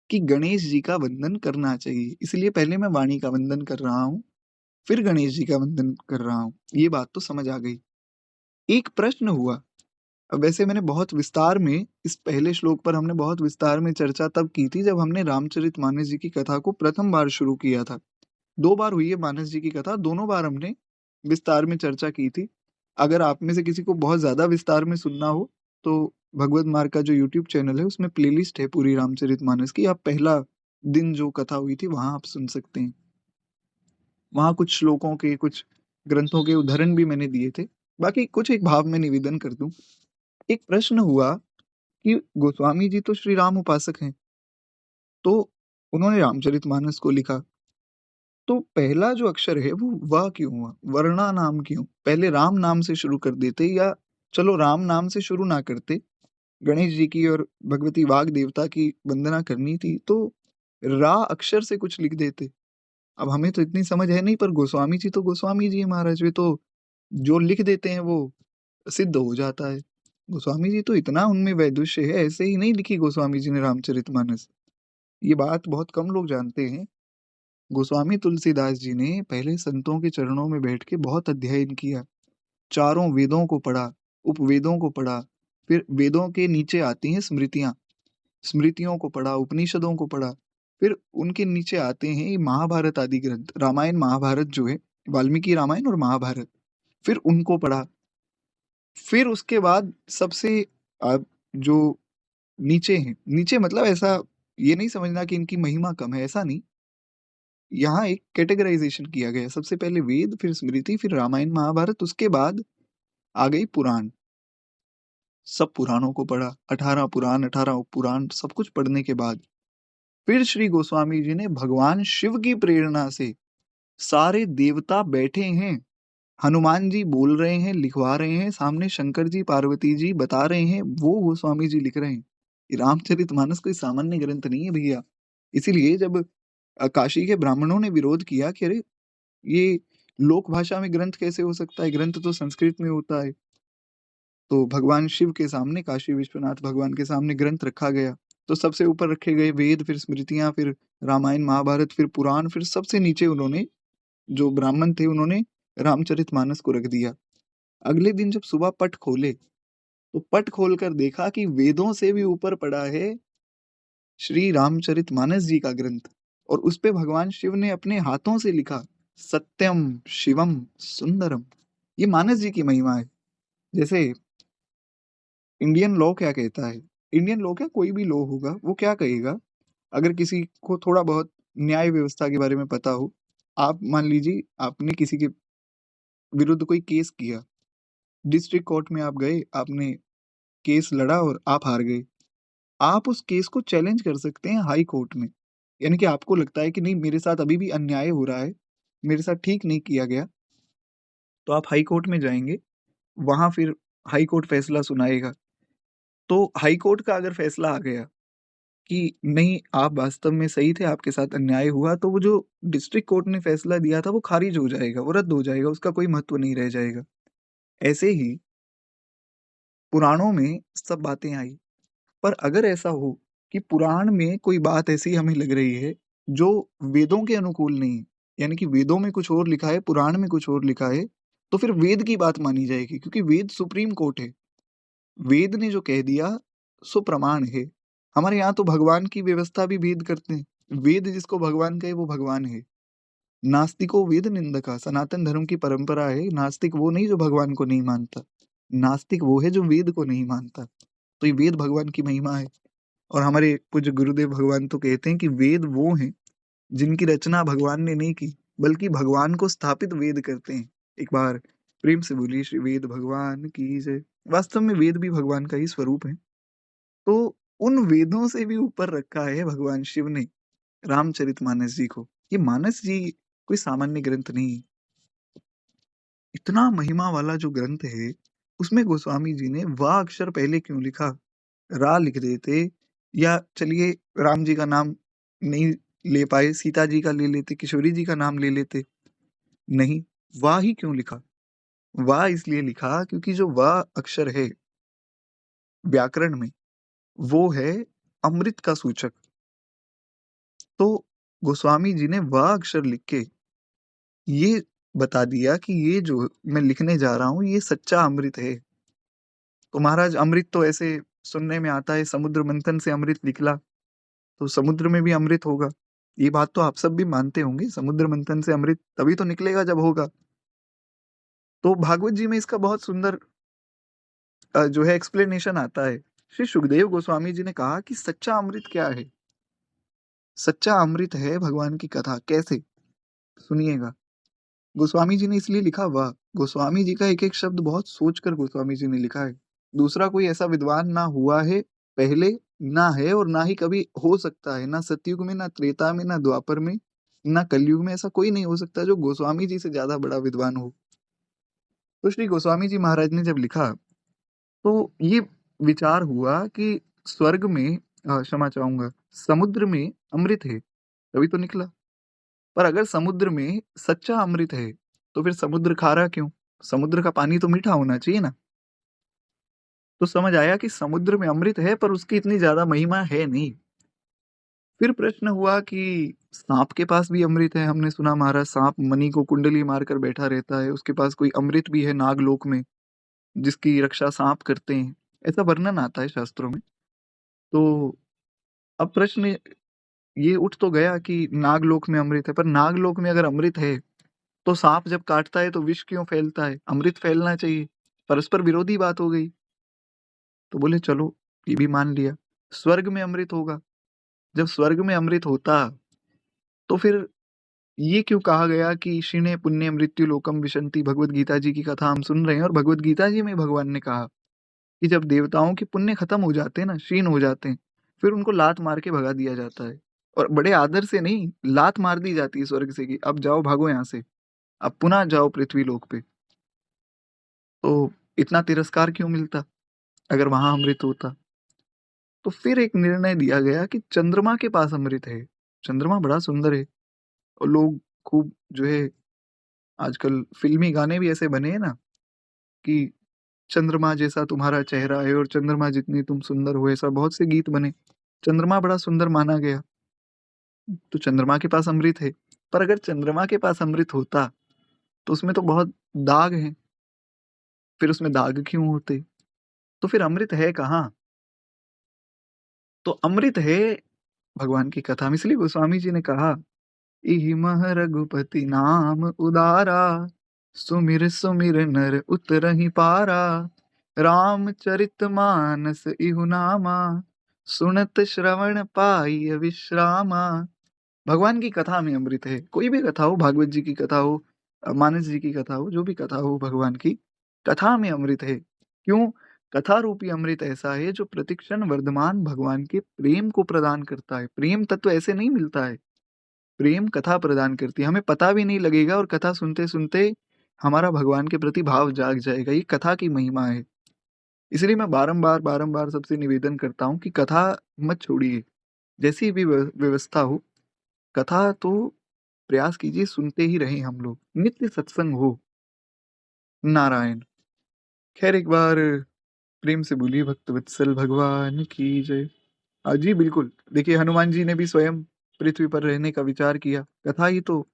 कि गणेश जी का वंदन करना चाहिए, इसलिए पहले मैं वाणी का वंदन कर रहा हूँ, फिर गणेश जी का वंदन कर रहा हूँ। ये बात तो समझ आ गई। एक प्रश्न हुआ। अब वैसे मैंने बहुत विस्तार में इस पहले श्लोक पर हमने बहुत विस्तार में चर्चा तब की थी जब हमने रामचरितमानस जी की कथा को प्रथम बार शुरू किया था। 2 बार हुई है मानस जी की कथा, दोनों बार हमने विस्तार में चर्चा की थी। अगर आप में से किसी को बहुत ज़्यादा विस्तार में सुनना हो, तो भगवत मार्ग का जो यूट्यूब चैनल है, उसमें प्लेलिस्ट है पूरी रामचरितमानस की। आप पहला दिन जो कथा हुई थी, वहाँ आप सुन सकते हैं। वहाँ कुछ श्लोकों के, कुछ ग्रंथों के उदाहरण भी मैंने दिए थे। बाकी कुछ एक भाव में निवेदन कर दूँ। एक प्रश्न हुआ कि गोस्वामी जी तो श्री राम उपासक हैं, तो उन्होंने रामचरितमानस को लिखा। तो पहला जो अक्षर है वो व क्यों हुआ? वर्णा नाम क्यों? पहले राम नाम से शुरू कर देते, या चलो राम नाम से शुरू ना करते, गणेश जी की और भगवती वाग देवता की वंदना करनी थी तो रा अक्षर से कुछ लिख देते। अब हमें तो इतनी समझ है नहीं, पर गोस्वामी जी तो गोस्वामी जी है महाराज, वे तो जो लिख देते हैं वो सिद्ध हो जाता है। गोस्वामी जी तो इतना उनमें वैदुष्य है, ऐसे ही नहीं लिखी गोस्वामी जी ने रामचरितमानस। ये बात बहुत कम लोग जानते हैं। गोस्वामी तुलसीदास जी ने पहले संतों के चरणों में बैठ के बहुत अध्ययन किया, चारों वेदों को पढ़ा, उपवेदों को पढ़ा, फिर वेदों के नीचे आती हैं स्मृतियां, स्मृतियों को पढ़ा, उपनिषदों को पढ़ा, फिर उनके नीचे आते हैं ये महाभारत आदि ग्रंथ, रामायण महाभारत जो है, वाल्मीकि रामायण और महाभारत, फिर उनको पढ़ा। फिर उसके बाद सबसे जो नीचे हैं, नीचे मतलब ऐसा ये नहीं समझना कि इनकी महिमा कम है, ऐसा नहीं। यहाँ एक कैटेगराइजेशन किया गया, सबसे पहले वेद, फिर स्मृति, फिर रामायण महाभारत, उसके बाद आ गई पुराण। सब पुराणों को पढ़ा, 18 पुराण, 18 उपपुराण, सब कुछ पढ़ने के बाद फिर श्री गोस्वामी जी ने भगवान शिव की प्रेरणा से, सारे देवता बैठे हैं, हनुमान जी बोल रहे हैं, लिखवा रहे हैं, सामने शंकर जी पार्वती जी बता रहे हैं, वो गोस्वामी जी लिख रहे हैं। ये रामचरितमानस कोई सामान्य ग्रंथ नहीं है भैया। इसीलिए जब काशी के ब्राह्मणों ने विरोध किया कि अरे ये लोक भाषा में ग्रंथ कैसे हो सकता है, ग्रंथ तो संस्कृत में होता है, तो भगवान शिव के सामने, काशी विश्वनाथ भगवान के सामने ग्रंथ रखा गया। तो सबसे ऊपर रखे गए वेद, फिर स्मृतियां, फिर रामायण महाभारत, फिर पुराण, फिर सबसे नीचे उन्होंने, जो ब्राह्मण थे, उन्होंने रामचरितमानस को रख दिया। अगले दिन जब सुबह पट खोले, तो पट खोलकर देखा कि वेदों से भी ऊपर पड़ा है श्री रामचरितमानस जी का ग्रंथ, और उस पे भगवान शिव ने अपने हाथों से लिखा, सत्यम शिवम सुंदरम। ये मानस जी की महिमा है। जैसे इंडियन लॉ क्या कहता है, इंडियन लॉ क्या, कोई भी लॉ होगा, वो क्या कहेगा, अगर किसी को थोड़ा बहुत न्याय व्यवस्था के बारे में पता हो, आप मान लीजिए आपने किसी के विरुद्ध कोई केस किया, डिस्ट्रिक्ट कोर्ट में आप गए, आपने केस लड़ा और आप हार गए, आप उस केस को चैलेंज कर सकते हैं हाई कोर्ट में। यानी कि आपको लगता है कि नहीं, मेरे साथ अभी भी अन्याय हो रहा है, मेरे साथ ठीक नहीं किया गया, तो आप हाई कोर्ट में जाएंगे, वहां फिर हाई कोर्ट फैसला सुनाएगा। तो हाई कोर्ट का अगर फैसला आ गया कि नहीं, आप वास्तव में सही थे, आपके साथ अन्याय हुआ, तो वो जो डिस्ट्रिक्ट कोर्ट ने फैसला दिया था वो खारिज हो जाएगा, वो रद्द हो जाएगा, उसका कोई महत्व नहीं रह जाएगा। ऐसे ही पुराणों में सब बातें आई, पर अगर ऐसा हो कि पुराण में कोई बात ऐसी हमें लग रही है जो वेदों के अनुकूल नहीं है, यानी कि वेदों में कुछ और लिखा है, पुराण में कुछ और लिखा है, तो फिर वेद की बात मानी जाएगी, क्योंकि वेद सुप्रीम कोर्ट है। वेद ने जो कह दिया सो प्रमाण है। हमारे यहाँ तो भगवान की व्यवस्था भी वेद करते हैं। वेद जिसको भगवान कहे वो भगवान है। नास्तिको वेद निंदका, सनातन धर्म की परंपरा है। नास्तिक वो नहीं जो भगवान को नहीं मानता, नास्तिक वो है जो वेद को नहीं मानता। तो ये वेद भगवान की महिमा है। और हमारे पूज्य गुरुदेव भगवान तो कहते हैं कि वेद वो हैं जिनकी रचना भगवान ने नहीं की, बल्कि भगवान को स्थापित वेद करते हैं। एक बार प्रेम से बोलिए श्री वेद भगवान की जय। वास्तव में वेद भी भगवान का ही स्वरूप है। तो उन वेदों से भी ऊपर रखा है भगवान शिव ने रामचरितमानस जी को। ये मानस जी कोई सामान्य ग्रंथ नहीं है। इतना महिमा वाला जो ग्रंथ है, उसमें गोस्वामी जी ने वाह अक्षर पहले क्यों लिखा? रा लिख देते, या चलिए राम जी का नाम नहीं ले पाए, सीता जी का ले लेते, किशोरी जी का नाम ले लेते। नहीं, वाह ही क्यों लिखा? वाह इसलिए लिखा क्योंकि जो वाह अक्षर है व्याकरण में, वो है अमृत का सूचक। तो गोस्वामी जी ने वाह अक्षर लिख के ये बता दिया कि ये जो मैं लिखने जा रहा हूँ, ये सच्चा अमृत है। तो महाराज अमृत तो ऐसे सुनने में आता है, समुद्र मंथन से अमृत निकला, तो समुद्र में भी अमृत होगा। ये बात तो आप सब भी मानते होंगे, समुद्र मंथन से अमृत तभी तो निकलेगा जब होगा। तो भागवत जी में इसका बहुत सुंदर जो है एक्सप्लेनेशन आता है। श्री सुखदेव गोस्वामी जी ने कहा कि सच्चा अमृत क्या है? सच्चा अमृत है भगवान की कथा। कैसे? सुनिएगा। गोस्वामी जी ने इसलिए लिखा वाह। गोस्वामी जी का एक एक शब्द बहुत सोचकर गोस्वामी जी ने लिखा है। दूसरा कोई ऐसा विद्वान ना हुआ है पहले, ना है और ना ही कभी हो सकता है। ना सतयुग में, ना त्रेता में, ना द्वापर में, ना कलयुग में ऐसा कोई नहीं हो सकता जो गोस्वामी जी से ज्यादा बड़ा विद्वान हो। तो श्री गोस्वामी जी महाराज ने जब लिखा, तो ये विचार हुआ कि स्वर्ग में क्षमा चाहूंगा, समुद्र में अमृत है, तभी तो निकला। पर अगर समुद्र में सच्चा अमृत है, तो फिर समुद्र खारा क्यों? समुद्र का पानी तो मीठा होना चाहिए ना। तो समझ आया कि समुद्र में अमृत है पर उसकी इतनी ज्यादा महिमा है नहीं। फिर प्रश्न हुआ कि सांप के पास भी अमृत है। हमने सुना महाराज सांप मणि को कुंडली मारकर बैठा रहता है, उसके पास कोई अमृत भी है नागलोक में, जिसकी रक्षा सांप करते हैं, ऐसा वर्णन आता है शास्त्रों में। तो अब प्रश्न ये उठ तो गया कि नागलोक में अमृत है, पर नागलोक में अगर अमृत है तो सांप जब काटता है तो विष क्यों फैलता है? अमृत फैलना चाहिए। परस्पर विरोधी बात हो गई। तो बोले चलो ये भी मान लिया, स्वर्ग में अमृत होगा। जब स्वर्ग में अमृत होता, तो फिर ये क्यों कहा गया कि क्षीणे पुण्य मृत्यु लोकम विशंति? भगवत गीता जी की कथा हम सुन रहे हैं और भगवत गीता जी में भगवान ने कहा कि जब देवताओं के पुण्य खत्म हो जाते हैं ना, क्षीण हो जाते हैं, फिर उनको लात मार के भगा दिया जाता है। और बड़े आदर से नहीं, लात मार दी जाती है स्वर्ग से कि अब जाओ, भागो यहाँ से, अब पुनः जाओ पृथ्वी लोक पे। तो इतना तिरस्कार क्यों मिलता अगर वहां अमृत होता? तो फिर एक निर्णय दिया गया कि चंद्रमा के पास अमृत है। चंद्रमा बड़ा सुंदर है, और लोग खूब जो है, आजकल फिल्मी गाने भी ऐसे बने हैं ना कि चंद्रमा जैसा तुम्हारा चेहरा है और चंद्रमा जितनी तुम सुंदर हो, ऐसा बहुत से गीत बने। चंद्रमा बड़ा सुंदर माना गया, तो चंद्रमा के पास अमृत है। पर अगर चंद्रमा के पास अमृत होता, तो उसमें तो बहुत दाग हैं, फिर उसमें दाग क्यों होते? तो फिर अमृत है कहाँ? तो अमृत है भगवान की कथा में। इसलिए गोस्वामी जी ने कहा, इहि मह रघुपति नाम उदारा, सुमिर सुमिर नर उतरहि पारा, रामचरित मानस इहु नामा, सुनत श्रवण पाई विश्रामा। भगवान की कथा में अमृत है। कोई भी कथा हो, भागवत जी की कथा हो, मानस जी की कथा हो, जो भी कथा हो भगवान की, कथा में अमृत है। क्यों? कथा रूपी अमृत ऐसा है जो प्रतिक्षण वर्धमान भगवान के प्रेम को प्रदान करता है। प्रेम तत्व ऐसे नहीं मिलता है, प्रेम कथा प्रदान करती है। हमें पता भी नहीं लगेगा और कथा सुनते सुनते हमारा भगवान के प्रति भाव जाग जाएगा। ये कथा की महिमा है। इसलिए मैं बारंबार बारंबार सबसे निवेदन करता हूँ कि कथा मत छोड़िए। जैसी भी व्यवस्था हो, कथा तो प्रयास कीजिए सुनते ही रहें हम लोग, नित्य सत्संग हो। नारायण। खैर एक बार प्रेम से बोलिए भक्त वत्सल भगवान की जय। जी बिल्कुल। देखिए हनुमान जी ने भी स्वयं पृथ्वी पर रहने का विचार किया। कथा ही तो,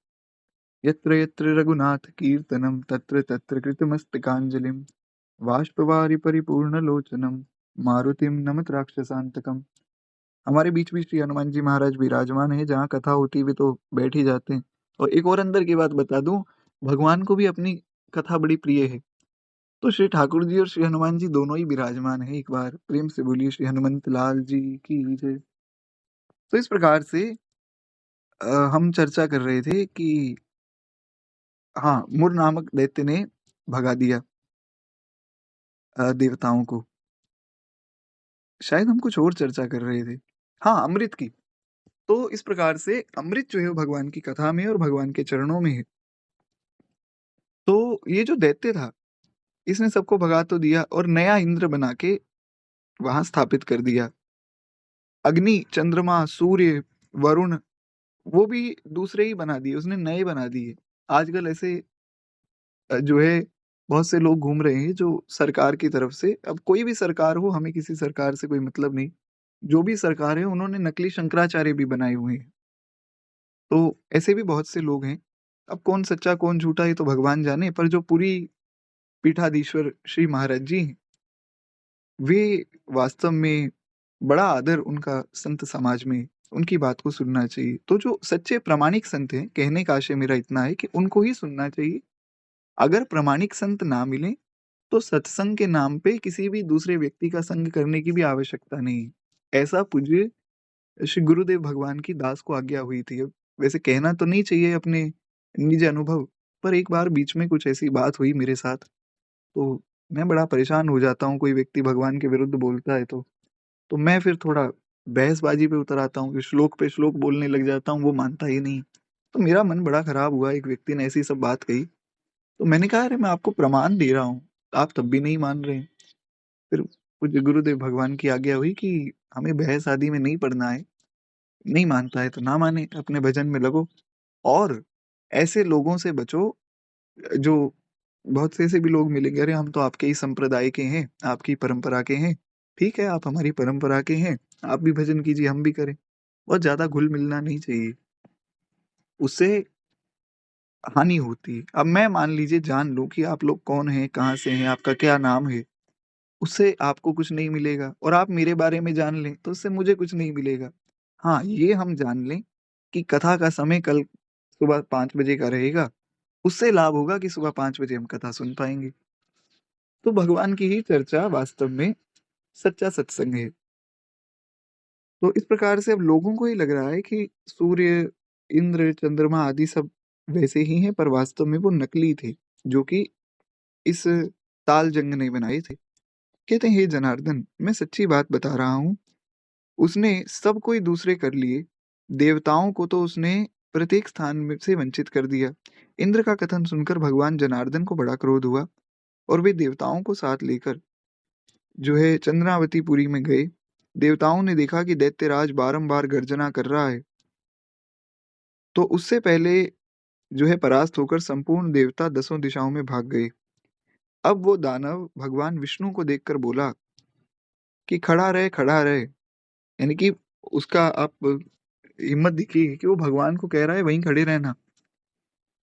यत्र यत्र रघुनाथ कीर्तनम तत्र तत्र कृतमस्तकांजलिम, बाष्पवारि परिपूर्णलोचनम, मारुतिम नमत राक्षसांतकम। हमारे बीच भी श्री हनुमान जी महाराज विराजमान है। जहाँ कथा होती है वे तो बैठ ही जाते हैं। और एक और अंदर की बात बता दूं, भगवान को भी अपनी कथा बड़ी प्रिय है। तो श्री ठाकुर जी और श्री हनुमान जी दोनों ही विराजमान है। एक बार प्रेम से बोलिए श्री हनुमंत लाल जी की जय। तो इस प्रकार से हम चर्चा कर रहे थे कि हाँ, मुर नामक दैत्य ने भगा दिया देवताओं को। शायद हम कुछ और चर्चा कर रहे थे। हाँ, अमृत की। तो इस प्रकार से अमृत जो है वो भगवान की कथा में और भगवान के चरणों में है। तो ये जो दैत्य था, इसने सबको भगा तो दिया और नया इंद्र बना के वहाँ स्थापित कर दिया। अग्नि, चंद्रमा, सूर्य, वरुण वो भी दूसरे ही बना दिए, उसने नए बना दिए। आजकल ऐसे जो है बहुत से लोग घूम रहे हैं जो सरकार की तरफ से, अब कोई भी सरकार हो, हमें किसी सरकार से कोई मतलब नहीं। जो भी सरकार है उन्होंने नकली शंकराचार्य भी बनाए हुए हैं। तो ऐसे भी बहुत से लोग हैं। अब कौन सच्चा कौन झूठा ये तो भगवान जाने, पर जो पूरी पीठाधीश्वर श्री महाराज जी हैं, वे वास्तव में बड़ा आदर उनका संत समाज में, उनकी बात को सुनना चाहिए। तो जो सच्चे प्रामाणिक संत हैं, कहने का आशय मेरा इतना है कि उनको ही सुनना चाहिए। अगर प्रामाणिक संत ना मिलें, तो सत्संग के नाम पे किसी भी दूसरे व्यक्ति का संग करने की भी आवश्यकता नहीं है। ऐसा पूज्य श्री गुरुदेव भगवान की दास को आज्ञा हुई थी। अब वैसे कहना तो नहीं चाहिए अपने निज अनुभव, पर एक बार बीच में कुछ ऐसी बात हुई मेरे साथ, तो मैं बड़ा परेशान हो जाता हूँ, कोई व्यक्ति भगवान के विरुद्ध बोलता है तो। तो मैं फिर थोड़ा बहसबाजी पे उतर आता हूँ, कि श्लोक पे श्लोक बोलने लग जाता हूँ, वो मानता ही नहीं। तो मेरा मन बड़ा खराब हुआ, एक व्यक्ति ने ऐसी सब बात कही। तो मैंने कहा, अरे मैं आपको प्रमाण दे रहा हूँ, आप तब भी नहीं मान रहे हैं। फिर पूज्य गुरुदेव भगवान की आज्ञा हुई कि हमें बहस आदि में नहीं पड़ना है, नहीं मानता है तो ना माने, अपने भजन में लगो। और ऐसे लोगों से बचो जो, बहुत से ऐसे भी लोग मिलेंगे, अरे हम तो आपके ही संप्रदाय के हैं, आपकी परंपरा के हैं। ठीक है, आप हमारी परंपरा के हैं, आप भी भजन कीजिए, हम भी करें। बहुत ज़्यादा घुल-मिलना नहीं चाहिए, उससे हानि होती है। अब मैं मान लीजिए जान लूँ कि आप लोग कौन हैं, कहाँ से हैं, आपका क्या नाम है, उससे आपको कुछ नहीं मिलेगा, और आप मेरे बारे में जान लें, तो उससे मुझे कुछ नहीं मिलेगा। हाँ, ये हम जान लें कि कथा का समय कल सुबह 5 बजे का रहेगा, उससे लाभ होगा कि सुबह 5 बजे हम कथा सुन पाएँगे। तो भगवान की ही चर्चा वास्तव में सच्चा सत्संग है। तो इस प्रकार से अब लोगों को ये लग रहा है कि सूर्य, इंद्र, चंद्रमा आदि सब वैसे ही हैं, पर वास्तव में वो नकली थे, जो कि इस तालजंग ने बनाए थे। कहते हैं, हे जनार्दन, मैं सच्ची बात बता रहा हूँ, उसने सब कोई दूसरे कर लिए, देवताओं को तो उसने प्रत्येक स्थान में से वंचित कर दिया। इंद्र का कथन सुनकर भगवान जनार्दन को बड़ा क्रोध हुआ, और वे देवताओं को साथ लेकर जो है चंद्रावतीपुरी में गए। देवताओं ने देखा कि दैत्यराज बारंबार गर्जना कर रहा है, तो उससे पहले जो है परास्त होकर संपूर्ण देवता दसों दिशाओं में भाग गए। अब वो दानव भगवान विष्णु को देखकर बोला कि खड़ा रहे। यानी कि उसका आप हिम्मत देखिए कि वो भगवान को कह रहा है वहीं खड़े रहना।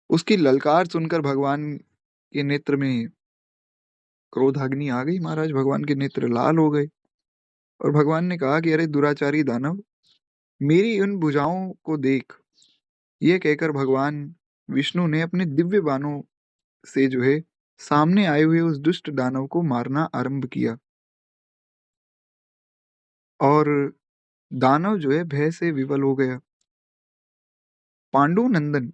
उसकी ललकार सुनकर भगवान के नेत्र में क्रोधाग्नि आ गई, महाराज भगवान के नेत्र लाल हो गए, और भगवान ने कहा कि अरे दुराचारी दानव, मेरी उन भुजाओं को देख। ये कहकर भगवान विष्णु ने अपने दिव्य बाणों से जो है सामने आए हुए उस दुष्ट दानव को मारना आरंभ किया, और दानव जो है भय से विवल हो गया। पांडुनंदन,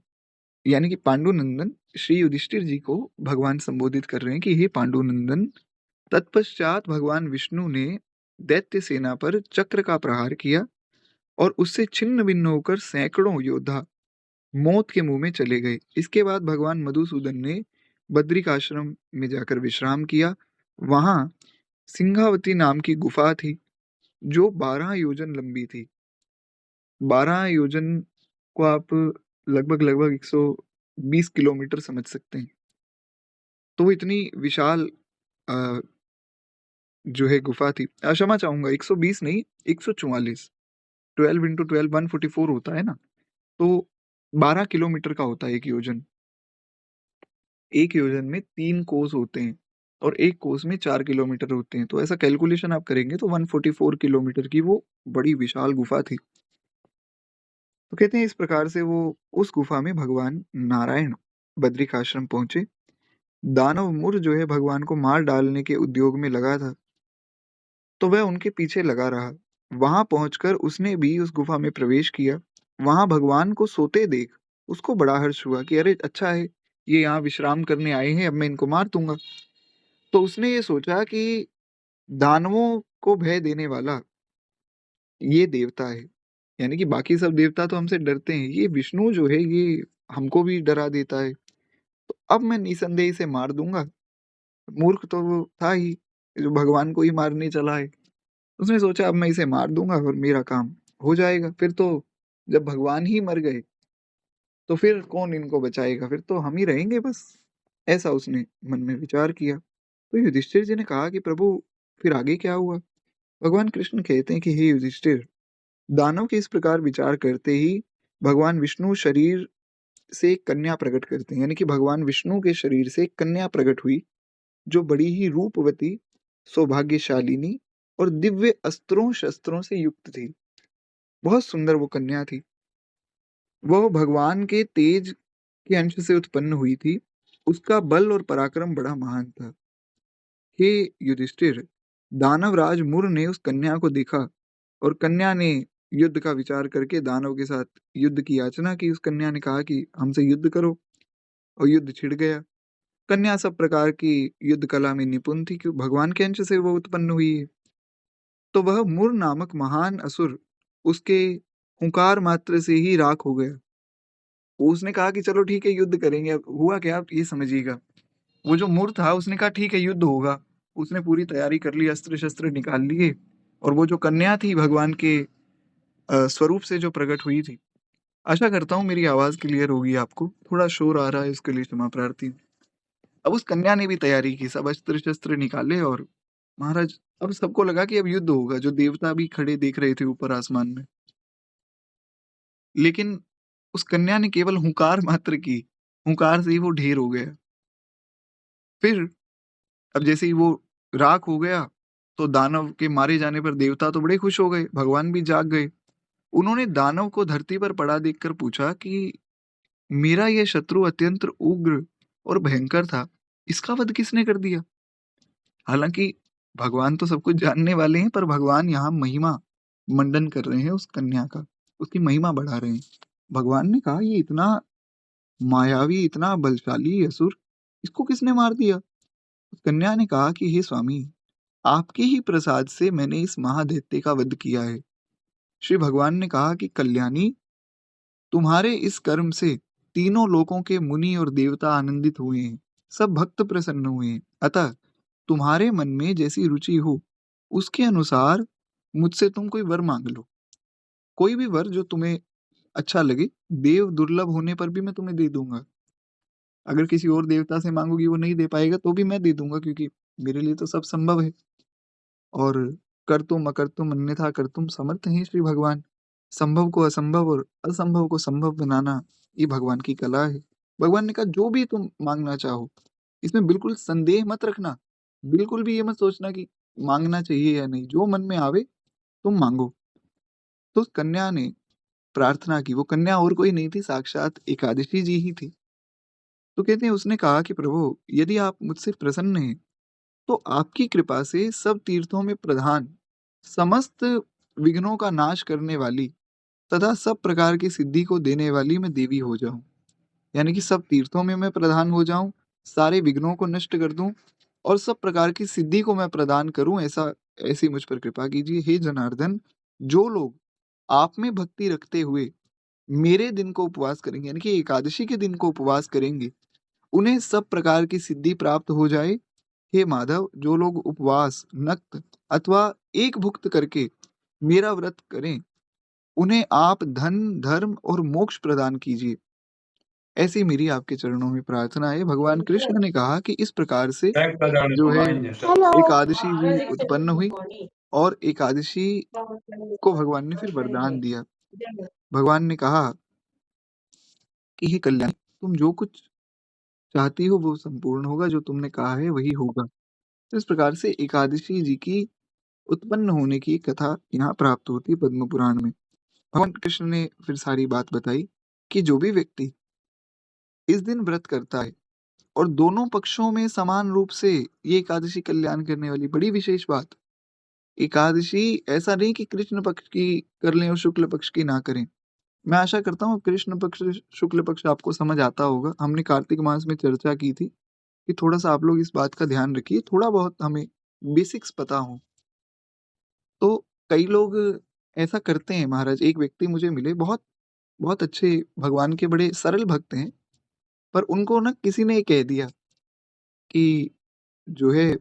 यानी कि पांडुनंदन श्री युधिष्ठिर जी को भगवान संबोधित कर रहे हैं कि हे पांडुनंदन, तत्पश्चात भगवान विष्णु ने दैत्य सेना पर चक्र का प्रहार किया, और उससे छिन्न भिन्न होकर सैकड़ों योद्धा मौत के मुंह में चले गए। इसके बाद भगवान मधुसूदन ने बद्रिक आश्रम में जाकर विश्राम किया। वहां सिंहावती नाम की गुफा थी, जो 12 योजन लंबी थी। 12 योजन को आप लगभग 120 किलोमीटर समझ सकते हैं। तो वो इतनी विशाल अ, जो है गुफा थी। क्षमा चाहूँगा, 120 नहीं, 144। 12 इंटू 12 144 होता है ना? तो 12 किलोमीटर का होता है 1 योजन। 1 योजन में 3 कोस होते हैं, और 1 कोस में 4 किलोमीटर होते हैं। तो ऐसा कैलकुलेशन आप करेंगे तो 144 किलोमीटर की वो बड़ी विशाल गुफा थी। तो कहते हैं, इस प्रकार से वो उस गुफा में भगवान नारायण बद्रिक आश्रम पहुँचे। दानव मुर जो है भगवान को मार डालने के उद्योग में लगा था, तो वह उनके पीछे लगा रहा। वहां पहुंचकर उसने भी उस गुफा में प्रवेश किया। वहां भगवान को सोते देख उसको बड़ा हर्ष हुआ कि अरे अच्छा है, ये यहाँ विश्राम करने आए हैं, अब मैं इनको मार दूंगा। तो उसने ये सोचा कि दानवों को भय देने वाला ये देवता है, यानी कि बाकी सब देवता तो हमसे डरते हैं, ये विष्णु जो है ये हमको भी डरा देता है। तो अब मैं निसंदेह इसे मार दूंगा। मूर्ख तो वो था ही, जो भगवान को ही मारने चला है। उसने सोचा अब मैं इसे मार दूंगा और मेरा काम हो जाएगा। फिर तो जब भगवान ही मर गए तो फिर कौन इनको बचाएगा, फिर तो हम ही रहेंगे बस। ऐसा उसने मन में विचार किया। तो युधिष्ठिर जी ने कहा कि प्रभु फिर आगे क्या हुआ? भगवान कृष्ण कहते हैं कि हे युधिष्ठिर, दानव के इस प्रकार विचार करते ही भगवान विष्णु शरीर से एक कन्या प्रकट करते हैं, यानी कि भगवान विष्णु के शरीर से एक कन्या प्रकट हुई, जो बड़ी ही रूपवती, सौभाग्यशालिनी और दिव्य अस्त्रों शस्त्रों से युक्त थी। बहुत सुंदर वो कन्या थी। वह भगवान के तेज के अंश से उत्पन्न हुई थी। उसका बल और पराक्रम बड़ा महान था। हे युधिष्ठिर, दानवराज मुर ने उस कन्या को देखा और कन्या ने युद्ध का विचार करके दानव के साथ युद्ध की याचना की। उस कन्या ने कहा कि हमसे युद्ध करो, और युद्ध छिड़ गया। कन्या सब प्रकार की युद्ध कला में निपुण थी, क्योंकि भगवान के अंश से वो उत्पन्न हुई है। तो वह मुर नामक महान असुर उसके हुंकार मात्र से ही राख हो गया। उसने कहा कि चलो ठीक है, युद्ध करेंगे। अब हुआ क्या, आप ये समझिएगा। वो जो मुर था उसने कहा ठीक है, युद्ध होगा। उसने पूरी तैयारी कर ली, अस्त्र शस्त्र निकाल लिए, और वो जो कन्या थी भगवान के स्वरूप से जो प्रकट हुई थी। आशा करता हूँ मेरी आवाज क्लियर होगी आपको, थोड़ा शोर आ रहा है उसके लिए क्षमा प्रार्थी हूँ। अब उस कन्या ने भी तैयारी की, सब अस्त्र शस्त्र निकाले, और महाराज अब सबको लगा कि अब युद्ध होगा। जो देवता भी खड़े देख रहे थे ऊपर आसमान में, लेकिन उस कन्या ने केवल हुंकार मात्र की, हुंकार से ही वो ढेर हो गया। फिर अब जैसे ही वो राख हो गया, तो दानव के मारे जाने पर देवता तो बड़े खुश हो गए, भगवान भी जाग गए। उन्होंने दानव को धरती पर पड़ा देखकर पूछा कि मेरा यह शत्रु अत्यंत उग्र और भयंकर था, इसका वध किसने कर दिया? हालांकि भगवान तो सब कुछ जानने वाले हैं, पर भगवान यहाँ महिमा मंडन कर रहे हैं उस कन्या का, उसकी महिमा बढ़ा रहे हैं। भगवान ने कहा ये इतना मायावी, इतना बलशाली असुर, इसको किसने मार दिया? उस कन्या ने कहा कि हे स्वामी, आपके ही प्रसाद से मैंने इस महादैत्य का वध किया है। श्री भगवान ने कहा कि कल्याणी, तुम्हारे इस कर्म से तीनों लोकों के मुनि और देवता आनंदित हुए हैं, सब भक्त प्रसन्न हुए हैं। अतः तुम्हारे मन में जैसी रुचि हो उसके अनुसार मुझसे तुम कोई वर मांग लो। कोई भी वर जो तुम्हें अच्छा लगे, देव दुर्लभ होने पर भी मैं तुम्हें दे दूंगा। अगर किसी और देवता से मांगोगी वो नहीं दे पाएगा तो भी मैं दे दूंगा, क्योंकि मेरे लिए तो सब संभव है। और कर्तुम अकर्तुम अन्यथा कर्तुम समर्थ हैं श्री भगवान। संभव को असंभव और असंभव को संभव बनाना, ये भगवान की कला है। भगवान ने कहा जो भी तुम मांगना चाहो, इसमें बिल्कुल संदेह मत रखना, बिल्कुल भी ये मत सोचना कि मांगना चाहिए या नहीं, जो मन में आवे तुम मांगो। तो उस कन्या ने प्रार्थना की। वो कन्या और कोई नहीं थी, साक्षात एकादशी जी ही थी। तो कहते हैं उसने कहा कि प्रभु, यदि आप मुझसे प्रसन्न हैं तो आपकी कृपा से सब तीर्थों में प्रधान, समस्त विघ्नों का नाश करने वाली तथा सब प्रकार की सिद्धि को देने वाली मैं देवी हो जाऊं। यानी कि सब तीर्थों में मैं प्रधान हो जाऊं, सारे विघ्नों को नष्ट कर दूं, और सब प्रकार की सिद्धि को मैं प्रदान करूं, ऐसा ऐसी मुझ पर कृपा कीजिए। हे जनार्दन, जो लोग आप में भक्ति रखते हुए मेरे दिन को उपवास करेंगे, यानी कि एकादशी के दिन को उपवास करेंगे, उन्हें सब प्रकार की सिद्धि प्राप्त हो जाए। हे माधव, जो लोग उपवास, नक्त अथवा एक भुक्त करके मेरा व्रत करें, उन्हें आप धन, धर्म और मोक्ष प्रदान कीजिए। ऐसी मेरी आपके चरणों में प्रार्थना है। भगवान कृष्ण ने कहा कि इस प्रकार से जो है एकादशी जी उत्पन्न हुई, और एकादशी को भगवान ने फिर वरदान दिया। भगवान ने कहा कि हे कल्याणी, तुम जो कुछ चाहती हो वो संपूर्ण होगा, जो तुमने कहा है वही होगा। तो इस प्रकार से एकादशी जी की उत्पन्न होने की कथा यहाँ प्राप्त होती है पद्म पुराण में। भगवान कृष्ण ने फिर सारी बात बताई कि जो भी व्यक्ति इस दिन व्रत करता है, और दोनों पक्षों में समान रूप से, ये एकादशी कल्याण करने वाली बड़ी विशेष बात। एकादशी ऐसा नहीं कि कृष्ण पक्ष की कर लें और शुक्ल पक्ष की ना करें। मैं आशा करता हूँ कृष्ण पक्ष, शुक्ल पक्ष आपको समझ आता होगा। हमने कार्तिक मास में चर्चा की थी कि थोड़ा-सा आप लोग इस बात का ध्यान रखिए, थोड़ा बहुत हमें बेसिक्स पता हो। तो कई लोग ऐसा करते हैं महाराज, एक व्यक्ति मुझे मिले, बहुत बहुत अच्छे, भगवान के बड़े सरल भक्त हैं, पर उनको ना किसी ने ये कह दिया कि जो है,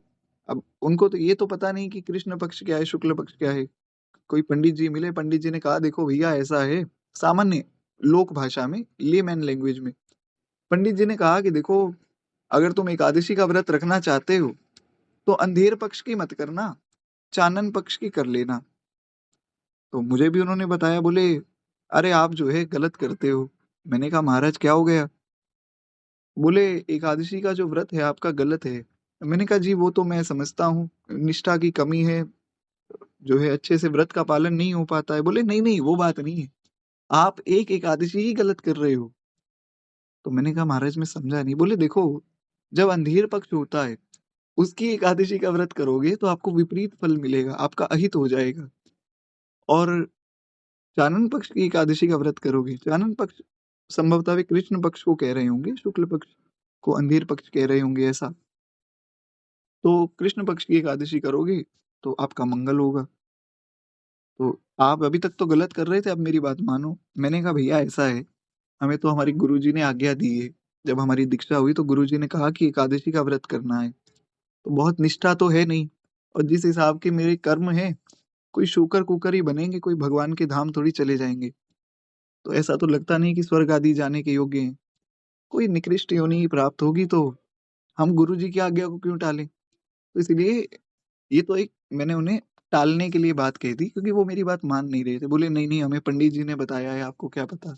अब उनको तो ये तो पता नहीं कि कृष्ण पक्ष क्या है, शुक्ल पक्ष क्या है। कोई पंडित जी मिले, पंडित जी ने कहा देखो भैया ऐसा है, सामान्य लोक भाषा में, लेमैन लैंग्वेज में। पंडित जी ने कहा कि देखो, अगर तुम एकादशी का व्रत रखना चाहते हो, तो अंधेर पक्ष की मत करना, चानन पक्ष की कर लेना। तो मुझे भी उन्होंने बताया, बोले, "अरे! आप जो है गलत करते हो।" मैंने कहा, "महाराज क्या हो गया?" बोले, "एकादशी का जो व्रत है आपका गलत है।" मैंने कहा, "जी वो तो मैं समझता हूँ, निष्ठा की कमी है, जो है अच्छे से व्रत का पालन नहीं हो पाता है।" बोले, "नहीं, नहीं वो बात नहीं है, आप एक एकादशी ही गलत कर रहे हो।" तो मैंने कहा, "महाराज मैं समझा नहीं।" बोले, "देखो, जब अंधेर पक्ष होता है, उसकी एकादशी का व्रत करोगे तो आपको विपरीत फल मिलेगा, आपका अहित हो जाएगा। और चानन पक्ष की एकादशी का व्रत करोगे, चानन पक्ष संभवतः वे कृष्ण पक्ष को कह रहे होंगे, शुक्ल पक्ष को अंधेर पक्ष कह रहे होंगे ऐसा। तो कृष्ण पक्ष की एकादशी करोगे तो आपका मंगल होगा। तो आप अभी तक तो गलत कर रहे थे, अब मेरी बात मानो।" मैंने कहा, "भैया ऐसा है, हमें तो हमारे गुरुजी ने आज्ञा दी है। जब हमारी दीक्षा हुई तो गुरुजी ने कहा कि एकादशी का व्रत करना है। तो बहुत निष्ठा तो है नहीं, और जिस हिसाब के मेरे कर्म हैं, कोई शूकर-कूकर ही बनेंगे, कोई भगवान के धाम थोड़ी चले जाएँगे। तो ऐसा तो लगता नहीं कि स्वर्ग आदि जाने के योग्य हैं। कोई निकृष्ट योनि ही प्राप्त होगी, तो हम गुरुजी की आज्ञा को क्यों टालें?" तो इसलिए ये तो एक मैंने उन्हें टालने के लिए बात कही थी, क्योंकि वो मेरी बात मान नहीं रहे थे। बोले, "नहीं, नहीं हमें पंडित जी ने बताया है, आपको क्या पता?"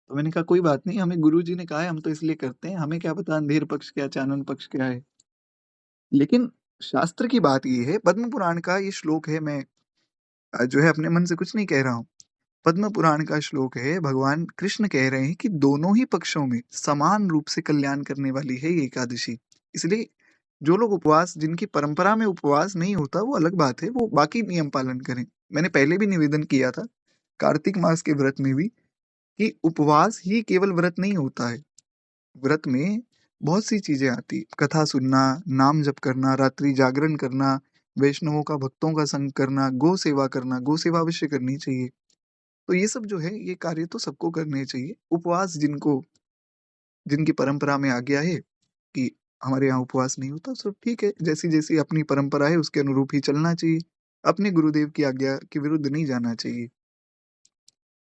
तो मैंने कहा, "कोई बात नहीं, हमें गुरुजी ने कहा है, हम तो इसलिए करते हैं, हमें क्या पता अंधेर पक्ष क्या, चानन पक्ष क्या है।" लेकिन शास्त्र की बात ये है, पद्म पुराण का ये श्लोक है, मैं जो है अपने मन से कुछ नहीं कह रहा हूँ। पद्म पुराण का श्लोक है, भगवान कृष्ण कह रहे हैं कि दोनों ही पक्षों में समान रूप से कल्याण करने वाली है ये एकादशी। इसलिए जो लोग उपवास, जिनकी परंपरा में उपवास नहीं होता, वो अलग बात है, वो बाकी नियम पालन करें। मैंने पहले भी निवेदन किया था, कार्तिक मास के व्रत में भी, कि उपवास ही केवल व्रत नहीं होता है। व्रत में बहुत सी चीज़ें आती हैं, कथा सुनना, नाम जप करना, रात्रि जागरण करना, वैष्णवों का, भक्तों का संग करना, गौ सेवा करना, गौ सेवा अवश्य करनी चाहिए। तो ये सब जो है, ये कार्य तो सबको करने चाहिए। उपवास जिनकी परंपरा में आ गया है कि हमारे यहाँ उपवास नहीं होता, सब ठीक है, जैसी-जैसी अपनी परंपरा है उसके अनुरूप ही चलना चाहिए। अपने गुरुदेव की आज्ञा के विरुद्ध नहीं जाना चाहिए।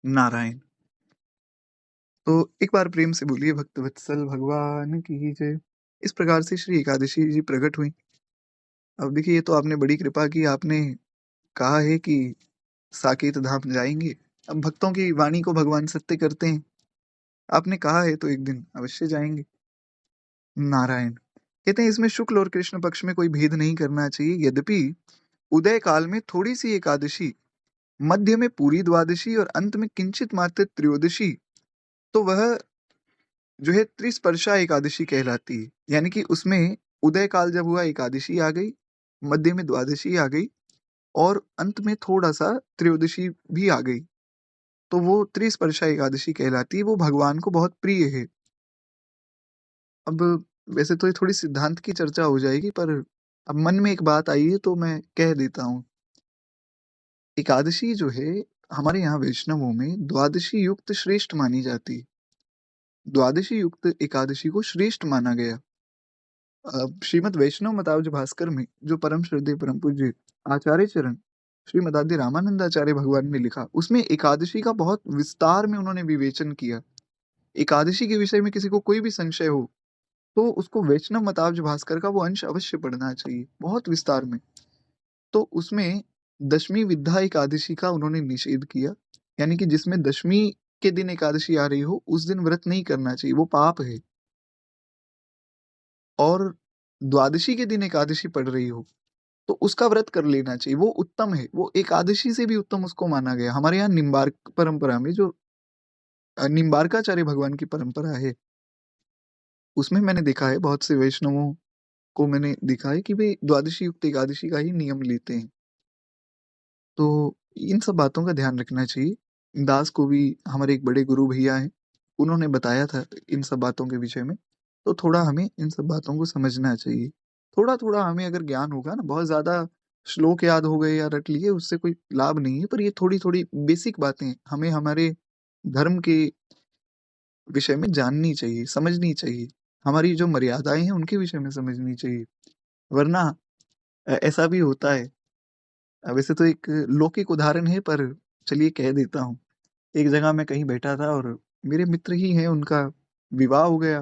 नारायण। तो एक बार प्रेम से बोलिए, भक्त वत्सल भगवान की जय। इस प्रकार से श्री एकादशी जी प्रकट हुई। अब देखिए, ये तो आपने बड़ी कृपा की, आपने कहा है कि साकेत धाम जाएँगे। अब भक्तों की वाणी को भगवान सत्य करते हैं। आपने कहा है तो एक दिन अवश्य जाएँगे। नारायण। कहते हैं इसमें शुक्ल और कृष्ण पक्ष में कोई भेद नहीं करना चाहिए, यद्यपि उदय काल में थोड़ी-सी एकादशी, मध्य में पूरी द्वादशी और अंत में किंचित मात्र त्रयोदशी, तो वह जो है त्रिस्पर्शा एकादशी कहलाती है। यानी कि उसमें उदय काल जब हुआ, एकादशी आ गई, मध्य में द्वादशी आ गई, और अंत में थोड़ा-सा त्रयोदशी भी आ गई। तो वो त्रिस्पर्शा एकादशी कहलाती है, वो भगवान को बहुत प्रिय है। अब वैसे तो ये थोड़ी सिद्धांत की चर्चा हो जाएगी, पर अब मन में एक बात आई है तो मैं कह देता हूँ। एकादशी जो है, हमारे यहाँ वैष्णवों में द्वादशी युक्त श्रेष्ठ मानी जाती है। द्वादशी युक्त एकादशी को श्रेष्ठ माना गया। श्रीमद् वैष्णव मतावज भास्कर में जो परम श्रद्धेय परम पूज्य आचार्य चरण श्रीमद् आद्य रामानंदाचार्य भगवान ने लिखा, उसमें एकादशी का बहुत विस्तार में उन्होंने विवेचन किया। एकादशी के विषय में किसी को कोई भी संशय हो, तो उसको वैष्णव मताब्ज भास्कर का वो अंश अवश्य पढ़ना चाहिए, बहुत विस्तार में। तो उसमें दशमी विद्या एकादशी का उन्होंने निषेध किया, यानी कि जिसमें दशमी के दिन एकादशी आ रही हो, उस दिन व्रत नहीं करना चाहिए, वो पाप है। और द्वादशी के दिन एकादशी पड़ रही हो, तो उसका व्रत कर लेना चाहिए, वो उत्तम है, वो एकादशी से भी उत्तम उसको माना गया। हमारे यहाँ निम्बार्क परंपरा में जो निम्बार्काचार्य भगवान की परंपरा है, उसमें मैंने देखा है बहुत से वैष्णवों को मैंने देखा है कि वे द्वादशी युक्त एकादशी का ही नियम लेते हैं। तो इन सब बातों का ध्यान रखना चाहिए। दास को भी हमारे एक बड़े गुरु भैया हैं, उन्होंने बताया था इन सब बातों के विषय में, तो थोड़ा हमें इन सब बातों को समझना चाहिए। थोड़ा-थोड़ा हमें अगर ज्ञान होगा ना, बहुत ज़्यादा श्लोक याद हो गए या रट लिए उससे कोई लाभ नहीं है, पर ये थोड़ी-थोड़ी बेसिक बातें हमें हमारे धर्म के विषय में जाननी चाहिए, समझनी चाहिए। हमारी जो मर्यादाएँ हैं उनके विषय में समझनी चाहिए। वरना ऐसा भी होता है, वैसे तो एक लौकिक उदाहरण है पर चलिए कह देता हूँ। एक जगह मैं कहीं बैठा था और मेरे मित्र ही हैं, उनका विवाह हो गया,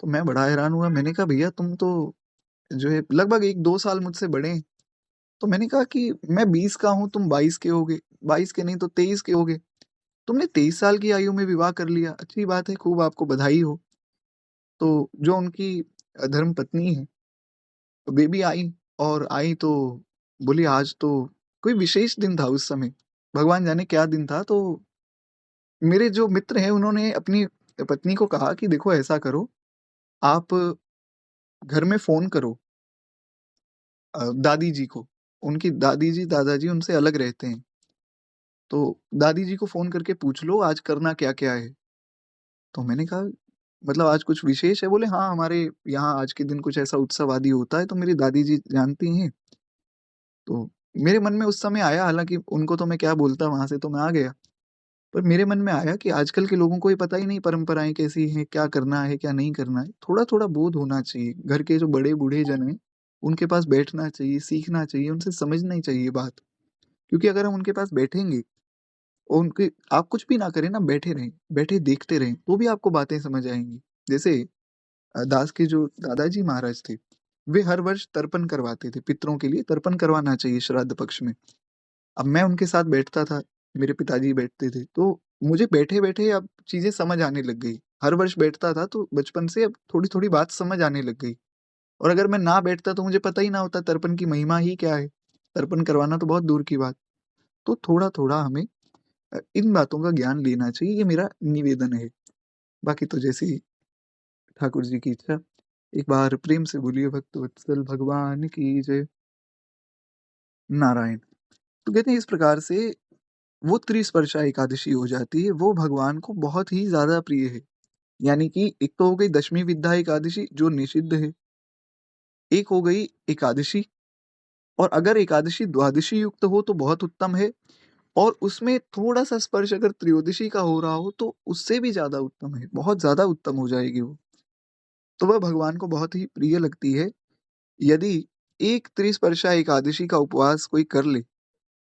तो मैं बड़ा हैरान हुआ। मैंने कहा, "भैया तुम तो जो है लगभग 1-2 साल मुझसे बड़े हैं।" तो मैंने कहा कि मैं 20 का हूँ, तुम 22 के होगे, 22 के नहीं तो 23 के होगे। तुमने 23 साल की आयु में विवाह कर लिया, अच्छी बात है, खूब आपको बधाई हो। तो जो उनकी धर्मपत्नी हैं, वे भी आईं और आई तो बोली आज तो कोई विशेष दिन था उस समय, भगवान जाने क्या दिन था। तो मेरे जो मित्र हैं उन्होंने अपनी पत्नी को कहा कि देखो ऐसा करो, आप घर में फ़ोन करो दादी जी को। उनकी दादी जी, दादाजी उनसे अलग रहते हैं। तो दादी जी को फ़ोन करके पूछ लो आज करना क्या-क्या है? तो मैंने कहा मतलब आज कुछ विशेष है? बोले हाँ, हमारे यहाँ आज के दिन कुछ ऐसा उत्सव आदि होता है, तो मेरी दादी जी जानती हैं। तो मेरे मन में उस समय आया, हालाँकि उनको तो मैं क्या बोलता, वहाँ से तो मैं आ गया। पर मेरे मन में आया कि आजकल के लोगों को ये पता ही नहीं परंपराएँ कैसी हैं, क्या करना है, क्या नहीं करना है। थोड़ा-थोड़ा बोध होना चाहिए। घर के जो बड़े-बूढ़े जन हैं, उनके पास बैठना चाहिए, सीखना चाहिए, उनसे समझना ही चाहिए बात। क्योंकि अगर हम उनके पास बैठेंगे और उनके आप कुछ भी ना करें ना, बैठे रहें, बैठे देखते रहें, तो भी आपको बातें समझ आएँगी। जैसे दास के जो दादाजी महाराज थे, वे हर वर्ष तर्पण करवाते थे, पितरों के लिए तर्पण करवाना चाहिए श्राद्ध पक्ष में। अब मैं उनके साथ बैठता था, मेरे पिताजी बैठते थे, तो मुझे बैठे-बैठे अब चीज़ें समझ आने लग गई। हर वर्ष बैठता था तो बचपन से अब थोड़ी-थोड़ी बात समझ आने लग गई। और अगर मैं ना बैठता तो मुझे पता ही ना होता तर्पण की महिमा ही क्या है। तर्पण करवाना तो बहुत दूर की बात। तो थोड़ा-थोड़ा हमें इन बातों का ज्ञान लेना चाहिए, ये मेरा निवेदन है। बाकी तो जैसी ठाकुर जी की इच्छा। एक बार प्रेम से बोलिए भक्तवत्सल भगवान की जय, नारायण। तो कहते हैं इस प्रकार से वो त्रिस्पर्शा एकादशी हो जाती है, वो भगवान को बहुत ही ज़्यादा प्रिय है। यानी कि एक तो हो गई दशमी विद्या एकादशी जो निषिद्ध है, एक हो गई एकादशी, और अगर एकादशी द्वादशी युक्त हो तो बहुत उत्तम है, और उसमें थोड़ा-सा स्पर्श अगर त्रयोदशी का हो रहा हो तो उससे भी ज़्यादा उत्तम है, बहुत ज़्यादा उत्तम हो जाएगी वो। तो वह भगवान को बहुत ही प्रिय लगती है। यदि एक त्रिस्पर्शा एकादशी का उपवास कोई कर ले,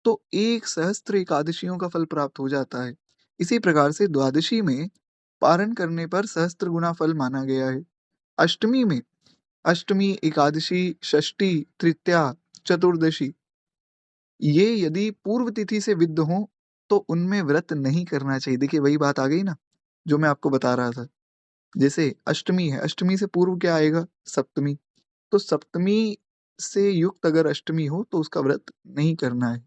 तो 1 सहस्त्र एकादशियों का फल प्राप्त हो जाता है। इसी प्रकार से द्वादशी में पारण करने पर सहस्त्र गुना फल माना गया है। अष्टमी में अष्टमी, एकादशी, षष्ठी, तृतीया, चतुर्दशी, ये यदि पूर्व तिथि से विद्ध हों, तो उनमें व्रत नहीं करना चाहिए। देखिए वही बात आ गई ना, जो मैं आपको बता रहा था। जैसे अष्टमी है, अष्टमी से पूर्व क्या आएगा? सप्तमी। तो सप्तमी से युक्त अगर अष्टमी हो तो उसका व्रत नहीं करना है।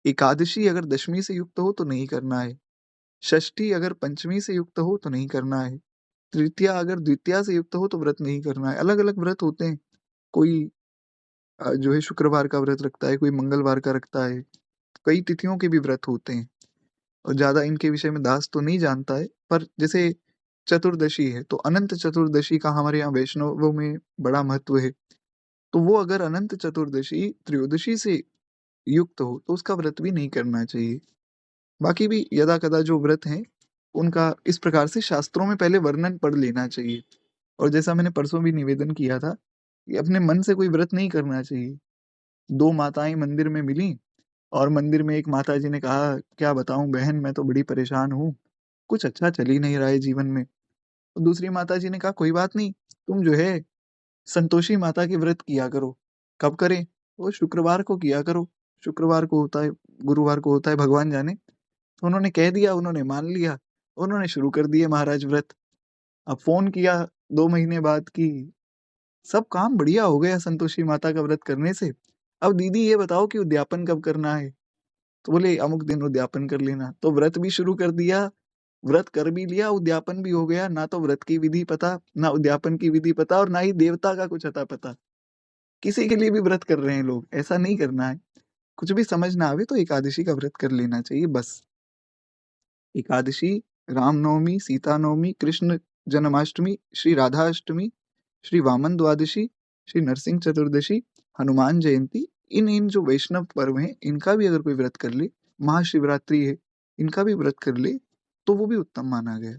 एकादशी अगर दशमी से युक्त हो तो नहीं करना है। षष्ठी अगर पंचमी से युक्त हो तो नहीं करना है। तृतीया अगर द्वितीया से युक्त हो तो व्रत नहीं करना है। अलग-अलग व्रत होते हैं। कोई जो है शुक्रवार का व्रत रखता है, कोई मंगलवार का रखता है। कई तिथियों के भी व्रत होते हैं और ज़्यादा इनके विषय में दास तो नहीं जानता है। पर जैसे चतुर्दशी है, तो अनंत चतुर्दशी का हमारे यहाँ वैष्णवों में बड़ा महत्व है। तो वो अगर अनंत चतुर्दशी त्रयोदशी से युक्त हो, तो उसका व्रत भी नहीं करना चाहिए। बाकी भी यदा-कदा जो व्रत हैं, उनका इस प्रकार से शास्त्रों में पहले वर्णन पढ़ लेना चाहिए। और जैसा मैंने परसों भी निवेदन किया था, कि अपने मन से कोई व्रत नहीं करना चाहिए। 2 माताएँ मंदिर में मिलीं और मंदिर में एक माताजी ने कहा, "क्या बताऊँ बहन, मैं तो बड़ी परेशान हूँ, कुछ अच्छा चल ही नहीं रहा है जीवन में।" तो दूसरी माताजी ने कहा, "कोई बात नहीं, तुम जो है संतोषी माता के व्रत किया करो।" कब करें? वो शुक्रवार को किया करो। शुक्रवार को होता है, गुरुवार को होता है, भगवान जाने। तो उन्होंने कह दिया, उन्होंने मान लिया, उन्होंने शुरू कर दिए महाराज व्रत। अब फ़ोन किया 2 महीने बाद कि सब काम बढ़िया हो गया संतोषी माता का व्रत करने से। अब दीदी ये बताओ कि उद्यापन कब करना है? तो बोले अमुक दिन उद्यापन कर लेना। तो व्रत भी शुरू कर दिया, व्रत कर भी लिया, उद्यापन भी हो गया। ना तो व्रत की विधि पता, ना उद्यापन की विधि पता और ना ही देवता का कुछ अता पता। किसी के लिए भी व्रत कर रहे हैं लोग, ऐसा नहीं करना है। कुछ भी समझ ना आवे तो एकादशी का व्रत कर लेना चाहिए बस। एकादशी, रामनवमी, सीता नवमी, कृष्ण जन्माष्टमी, श्री राधाष्टमी, श्री वामन द्वादशी, श्री नरसिंह चतुर्दशी, हनुमान जयंती, इन जो वैष्णव पर्व हैं, इनका भी अगर कोई व्रत कर ले, महाशिवरात्रि है, इनका भी व्रत कर ले, तो वो भी उत्तम माना गया।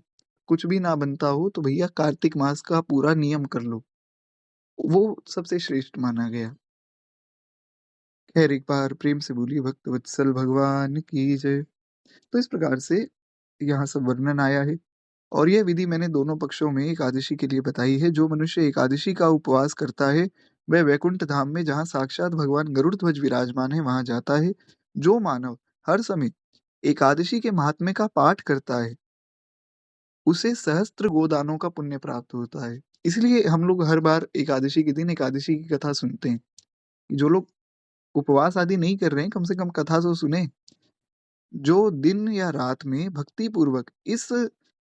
कुछ भी ना बनता हो तो भैया कार्तिक मास का पूरा नियम कर लो, वो सबसे श्रेष्ठ माना गया। खैर एक बार प्रेम से बोलिए भक्त वत्सल भगवान की जय। तो इस प्रकार से यहाँ सब वर्णन आया है और यह विधि मैंने दोनों पक्षों में एकादशी के लिए बताई है। जो मनुष्य एकादशी का उपवास करता है, वह वैकुंठ धाम में जहाँ साक्षात भगवान गरुड़ ध्वज विराजमान है, वहां जाता है। जो मानव हर समय एकादशी के महात्म्य का पाठ करता है, उसे सहस्त्र गोदानों का पुण्य प्राप्त होता है। इसलिए हम लोग हर बार एकादशी के दिन एकादशी की कथा सुनते हैं। जो लोग उपवास आदि नहीं कर रहे हैं, कम से कम कथा तो सुने। जो दिन या रात में भक्ति पूर्वक इस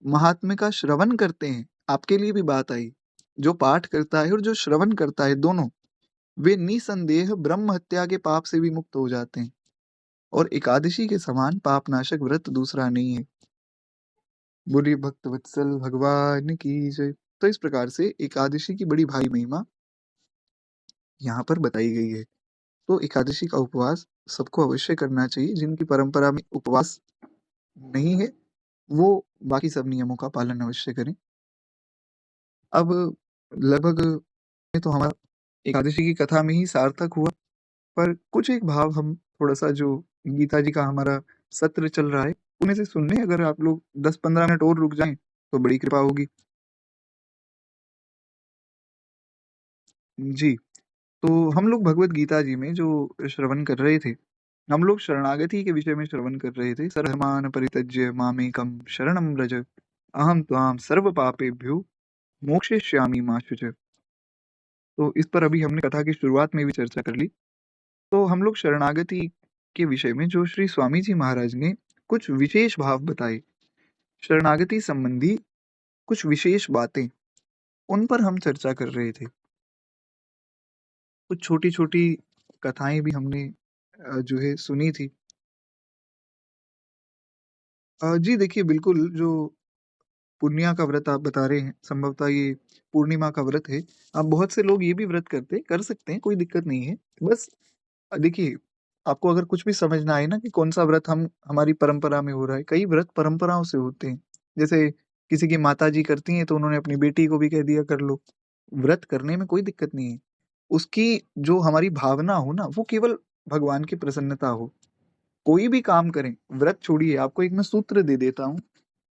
महात्म्य का श्रवण करते हैं, आपके लिए भी बात आई, जो पाठ करता है और जो श्रवण करता है, दोनों वे निसंदेह ब्रह्म हत्या के पाप से भी मुक्त हो जाते हैं। और एकादशी के समान पापनाशक व्रत दूसरा नहीं है। बोलिए भक्त वत्सल भगवान की जय। तो इस प्रकार से एकादशी की बड़ी भारी महिमा यहाँ पर बताई गई है। तो एकादशी का उपवास सबको अवश्य करना चाहिए। जिनकी परंपरा में उपवास नहीं है, वो बाकी सब नियमों का पालन अवश्य करें। अब लगभग में तो हमारा एकादशी की कथा में ही सार्थक हुआ, पर कुछ एक भाव हम थोड़ा-सा जो गीता जी का हमारा सत्र चल रहा है, उनमें से सुन लें। अगर आप लोग 10-15 मिनट और रुक जाएँ, तो बड़ी कृपा होगी। जी, तो हम लोग भगवद गीता जी में जो श्रवण कर रहे थे, हम लोग शरणागति के विषय में श्रवण कर रहे थे। सर्वधर्मान् परित्यज्य मामेकं शरणं व्रज, अहं त्वां सर्व पापेभ्यो मोक्षयिष्यामि मा शुचः। तो इस पर अभी हमने कथा की शुरुआत में भी चर्चा कर ली। तो हम लोग शरणागति के विषय में जो श्री स्वामी जी महाराज ने कुछ विशेष भाव बताए, शरणागति संबंधी कुछ विशेष बातें, उन पर हम चर्चा कर रहे थे। कुछ छोटी-छोटी कथाएँ भी हमने जो है सुनी थी। जी देखिए, बिल्कुल जो पूर्णिया का व्रत आप बता रहे हैं, संभवतः ये पूर्णिमा का व्रत है। अब बहुत से लोग ये भी व्रत कर सकते हैं, कोई दिक्कत नहीं है। बस देखिए, आपको अगर कुछ भी समझ ना आए ना कि कौन-सा व्रत हम हमारी परंपरा में हो रहा है, कई व्रत परंपराओं से होते हैं। जैसे किसी की माताजी करती हैं, तो उन्होंने अपनी बेटी को भी कह दिया कर लो। व्रत करने में कोई दिक्कत नहीं है। उसकी जो हमारी भावना हो ना, वो केवल भगवान की प्रसन्नता हो। कोई भी काम करें, व्रत छोड़िए, आपको एक मैं सूत्र दे देता हूँ।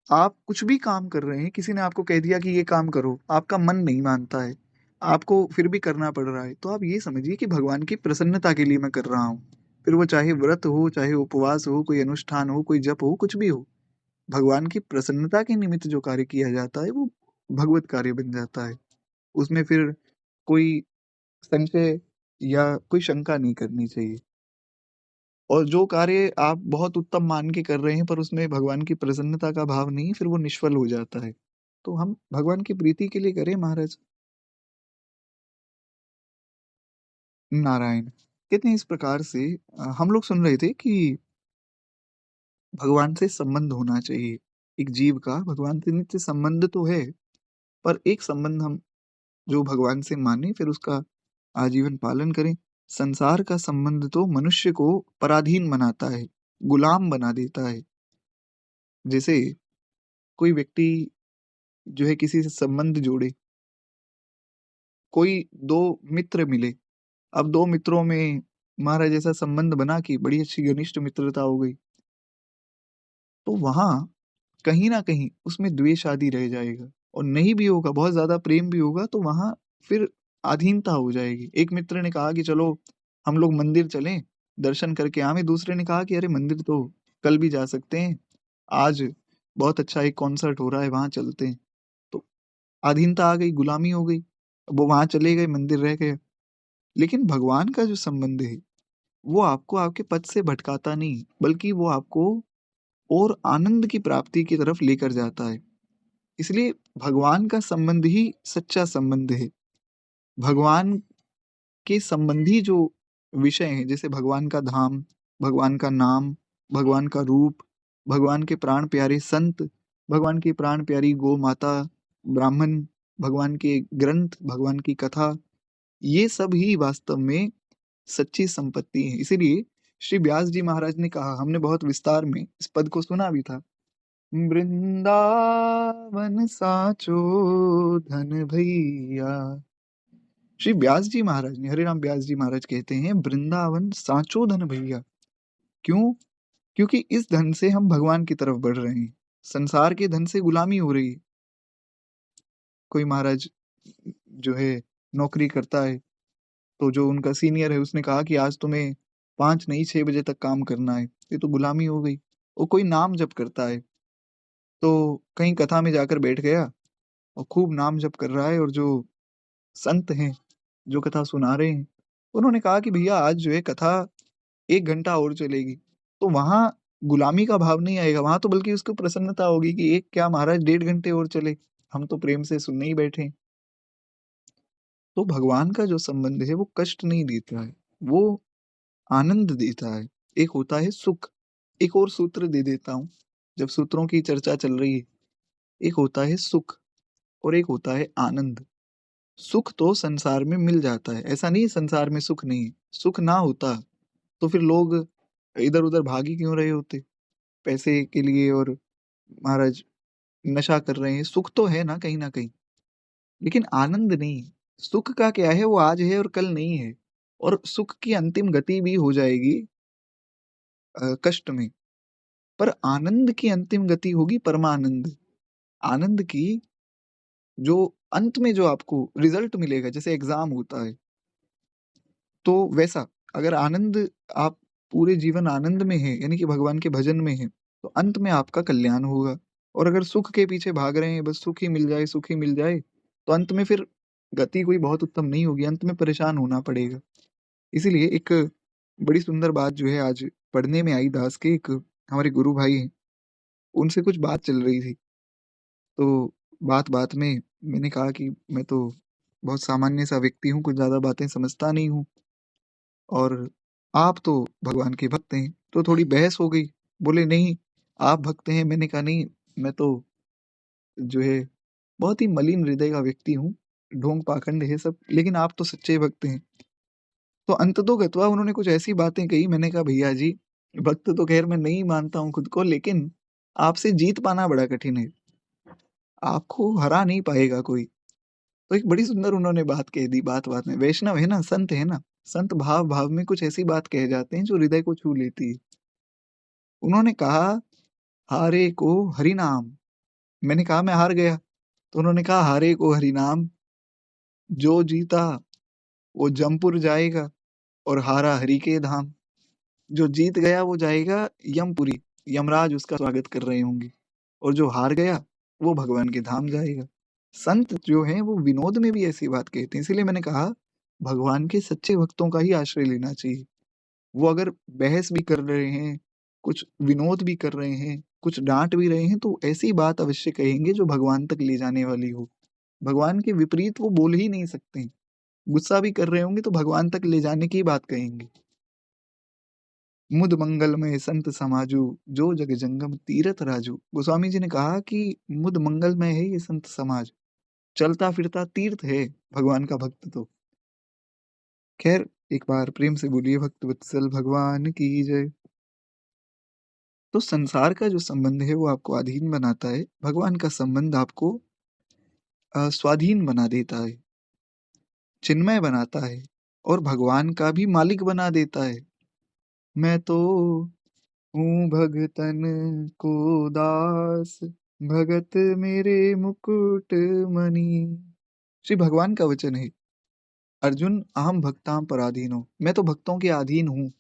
आप कुछ भी काम कर रहे हैं, किसी ने आपको कह दिया कि ये काम करो, आपका मन नहीं मानता है, आपको फिर भी करना पड़ रहा है, तो आप ये समझिए कि भगवान की प्रसन्नता के लिए मैं कर रहा हूँ। फिर वो चाहे व्रत हो, चाहे उपवास हो, कोई अनुष्ठान हो, कोई जप हो, कुछ भी हो। भगवान की प्रसन्नता के निमित्त जो कार्य किया जाता है, वो भगवत कार्य बन जाता है। उसमें फिर कोई संशय या कोई शंका नहीं करनी चाहिए। और जो कार्य आप बहुत उत्तम मान के कर रहे हैं, पर उसमें भगवान की प्रसन्नता का भाव नहीं है, फिर वो निष्फल हो जाता है। तो हम भगवान की प्रीति के लिए करें महाराज। नारायण। कहते हैं इस प्रकार से हम लोग सुन रहे थे कि भगवान से संबंध होना चाहिए। एक जीव का भगवान से नित्य संबंध तो है, पर एक संबंध हम जो भगवान से माने, फिर उसका आजीवन पालन करें। संसार का संबंध तो मनुष्य को पराधीन बनाता है, गुलाम बना देता है। जैसे कोई व्यक्ति जो है किसी से संबंध जोड़े, कोई 2 मित्र मिले, अब 2 मित्रों में महाराज ऐसा संबंध बना कि बड़ी अच्छी घनिष्ठ मित्रता हो गई, तो वहाँ कहीं न कहीं उसमें द्वेष आदि रह जाएगा और नहीं भी होगा, बहुत ज़्यादा प्रेम भी होगा, तो वहाँ फिर अधीनता हो जाएगी। एक मित्र ने कहा कि चलो हम लोग मंदिर चलें, दर्शन करके आवें, दूसरे ने कहा कि अरे मंदिर तो कल भी जा सकते हैं, आज बहुत अच्छा एक कॉन्सर्ट हो रहा है, वहाँ चलते हैं। तो अधीनता आ गई, गुलामी हो गई। अब वो वहाँ चले गए, मंदिर रह गया। लेकिन भगवान का जो संबंध है, वो आपको आपके पथ से भटकाता नहीं, बल्कि वो आपको और आनंद की प्राप्ति की तरफ लेकर जाता है। इसलिए भगवान का संबंध ही सच्चा संबंध है। भगवान के संबंधी जो विषय हैं, जैसे भगवान का धाम, भगवान का नाम, भगवान का रूप, भगवान के प्राण प्यारे संत, भगवान की प्राण प्यारी गौ माता, ब्राह्मण, भगवान के ग्रंथ, भगवान की कथा, ये सब ही वास्तव में सच्ची संपत्ति है। इसीलिए श्री व्यास जी महाराज ने कहा, हमने बहुत विस्तार में इस पद को सुना भी था, वृंदावन साचो धन भैया। श्री व्यास जी महाराज ने, हरिराम व्यास जी महाराज कहते हैं, वृंदावन साचो धन भैया। क्यों? क्योंकि इस धन से हम भगवान की तरफ बढ़ रहे हैं। संसार के धन से गुलामी हो रही है। कोई महाराज जो है नौकरी करता है, तो जो उनका सीनियर है उसने कहा कि आज तुम्हें 5 नहीं 6 बजे तक काम करना है। ये तो गुलामी हो गई। और कोई नाम जप करता है, तो कहीं कथा में जाकर बैठ गया और खूब नाम जप कर रहा है, और जो संत हैं जो कथा सुना रहे हैं, उन्होंने कहा कि भैया आज जो है कथा 1 घंटा और चलेगी। तो वहाँ गुलामी का भाव नहीं आएगा, वहाँ तो बल्कि उसको प्रसन्नता होगी कि एक क्या महाराज 1.5 घंटे और चले, हम तो प्रेम से सुनने ही बैठे हैं। तो भगवान का जो संबंध है वो कष्ट नहीं देता है, वो आनंद देता है। एक होता है सुख। एक और सूत्र दे देता हूँ, जब सूत्रों की चर्चा चल रही है। एक होता है सुख और एक होता है आनंद। सुख तो संसार में मिल जाता है, ऐसा नहीं संसार में सुख नहीं है। सुख ना होता तो फिर लोग इधर उधर भागी क्यों रहे होते पैसे के लिए, और महाराज नशा कर रहे हैं। सुख तो है ना कहीं ना कहीं, लेकिन आनंद नहीं। सुख का क्या है, वो आज है और कल नहीं है। और सुख की अंतिम गति भी हो जाएगी कष्ट में, पर आनंद की अंतिम गति होगी परमानंद। आनंद की जो अंत में जो आपको रिजल्ट मिलेगा, जैसे एग्जाम होता है, तो वैसा अगर आनंद, आप पूरे जीवन आनंद में हैं, यानी कि भगवान के भजन में हैं, तो अंत में आपका कल्याण होगा। और अगर सुख के पीछे भाग रहे हैं, बस सुख ही मिल जाए, सुख ही मिल जाए, तो अंत में फिर गति कोई बहुत उत्तम नहीं होगी, अंत में परेशान होना पड़ेगा। इसीलिए एक बड़ी सुंदर बात जो है आज पढ़ने में आई, दास के एक हमारे गुरु भाई हैं, उनसे कुछ बात चल रही थी। तो बात-बात में मैंने कहा कि मैं तो बहुत सामान्य सा व्यक्ति हूँ, कुछ ज़्यादा बातें समझता नहीं हूँ, और आप तो भगवान के भक्त हैं। तो थोड़ी बहस हो गई। बोले नहीं, आप भक्त हैं। मैंने कहा नहीं, मैं तो जो है बहुत ही मलिन हृदय का व्यक्ति हूँ, ढोंग पाखंड है सब, लेकिन आप तो सच्चे भक्त हैं। तो अंततोगत्वा उन्होंने कुछ ऐसी बातें कही, मैंने कहा भैया जी, भक्त तो खैर मैं नहीं मानता हूँ खुद को, लेकिन आपसे जीत पाना बड़ा कठिन है। आपको हरा नहीं पाएगा कोई। तो एक बड़ी सुंदर उन्होंने बात कह दी, बात-बात में। वैष्णव है ना, संत है ना, संत भाव-भाव में कुछ ऐसी बात कह जाते हैं जो हृदय को छू लेती है। उन्होंने कहा, हारे को हरि नाम। मैंने कहा मैं हार गया। तो उन्होंने कहा, हारे को हरि नाम, जो जीता वो जमपुर जाएगा और हारा हरि के धाम। जो जीत गया वो जाएगा यमपुरी, यमराज उसका स्वागत कर रहे होंगे, और जो हार गया वो भगवान के धाम जाएगा। संत जो हैं वो विनोद में भी ऐसी बात कहते हैं। इसीलिए मैंने कहा भगवान के सच्चे भक्तों का ही आश्रय लेना चाहिए। वो अगर बहस भी कर रहे हैं, कुछ विनोद भी कर रहे हैं, कुछ डाँट भी रहे हैं, तो ऐसी बात अवश्य कहेंगे जो भगवान तक ले जाने वाली हो। भगवान के विपरीत वो बोल ही नहीं सकते हैं। गुस्सा भी कर रहे होंगे तो भगवान तक ले जाने की बात कहेंगे। मुद मंगलमय संत समाजू, जो जग जंगम तीरथ राजू। गोस्वामी जी ने कहा कि मुद मंगलमय है ये संत समाज, चलता फिरता तीर्थ है भगवान का भक्त तो। खैर, एक बार प्रेम से बोलिए भक्त वत्सल भगवान की जय। तो संसार का जो संबंध है वो आपको अधीन बनाता है, भगवान का संबंध आपको स्वाधीन बना देता है, चिन्मय बनाता है, और भगवान का भी मालिक बना देता है। मैं तो हूँ भगतन को दास, भगत मेरे मुकुट मणि। श्री भगवान का वचन है, अर्जुन अहम भक्ताम पराधीनो, मैं तो भक्तों के अधीन हूँ।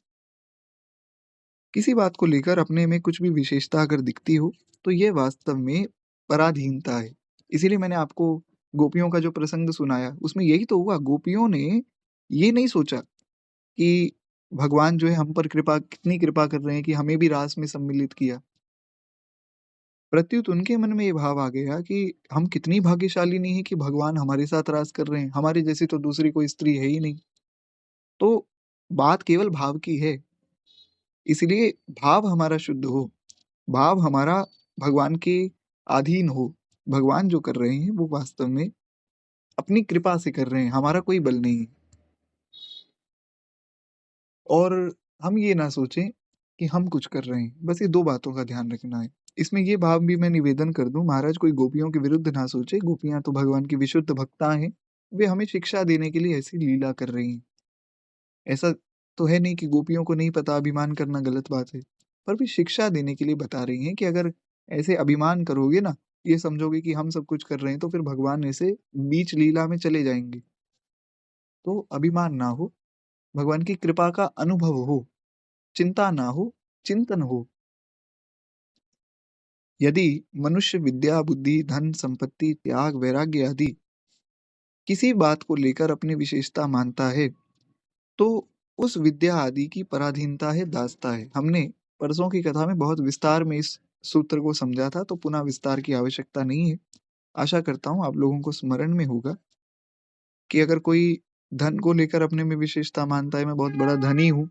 किसी बात को लेकर अपने में कुछ भी विशेषता अगर दिखती हो, तो ये वास्तव में पराधीनता है। इसीलिए मैंने आपको गोपियों का जो प्रसंग सुनाया, उसमें यही तो हुआ। गोपियों ने ये नहीं सोचा कि भगवान जो है हम पर कितनी कृपा कर रहे हैं कि हमें भी रास में सम्मिलित किया। प्रत्युत उनके मन में ये भाव आ गया कि हम कितनी भाग्यशालिनी हैं कि भगवान हमारे साथ रास कर रहे हैं, हमारी जैसी तो दूसरी कोई स्त्री है ही नहीं। तो बात केवल भाव की है। इसलिए भाव हमारा शुद्ध हो, भाव हमारा भगवान के अधीन हो। भगवान जो कर रहे हैं वो वास्तव में अपनी कृपा से कर रहे हैं, हमारा कोई बल नहीं है। और हम ये ना सोचें कि हम कुछ कर रहे हैं, बस ये 2 बातों का ध्यान रखना है। इसमें ये भाव भी मैं निवेदन कर दूँ, महाराज कोई गोपियों के विरुद्ध ना सोचे, गोपियाँ तो भगवान की विशुद्ध भक्ता हैं, वे हमें शिक्षा देने के लिए ऐसी लीला कर रही हैं। ऐसा तो है नहीं कि गोपियों को नहीं पता अभिमान करना गलत बात है, पर वे शिक्षा देने के लिए बता रही हैं कि अगर ऐसे अभिमान करोगे ना, ये समझोगे कि हम सब कुछ कर रहे हैं, तो फिर भगवान ऐसे बीच लीला में चले जाएँगे। तो अभिमान ना हो, भगवान की कृपा का अनुभव हो, चिंता ना हो, चिंतन हो। यदि मनुष्य विद्या, बुद्धि, धन, संपत्ति, त्याग, वैराग्य आदि किसी बात को लेकर अपनी विशेषता मानता है, तो उस विद्या आदि की पराधीनता है, दासता है। हमने परसों की कथा में बहुत विस्तार में इस सूत्र को समझा था, तो पुनः विस्तार की आवश्यकता नहीं है। आशा करता हूँ आप लोगों को स्मरण में होगा कि अगर कोई धन को लेकर अपने में विशेषता मानता है, मैं बहुत बड़ा धनी हूँ,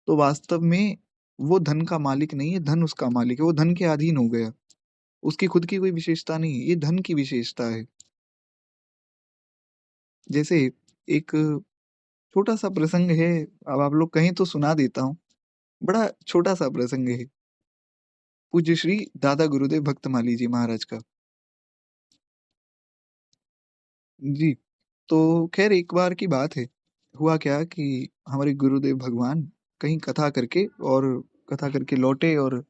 तो वास्तव में वो धन का मालिक नहीं है, धन उसका मालिक है, वो धन के अधीन हो गया। उसकी खुद की कोई विशेषता नहीं है, ये धन की विशेषता है। जैसे एक छोटा-सा प्रसंग है, अब आप लोग कहें तो सुना देता हूँ। बड़ा छोटा-सा प्रसंग है, पूज्य श्री दादा गुरुदेव भक्तमाली जी महाराज का। जी, तो ख़ैर एक बार की बात है, हुआ क्या कि हमारे गुरुदेव भगवान कहीं कथा करके लौटे और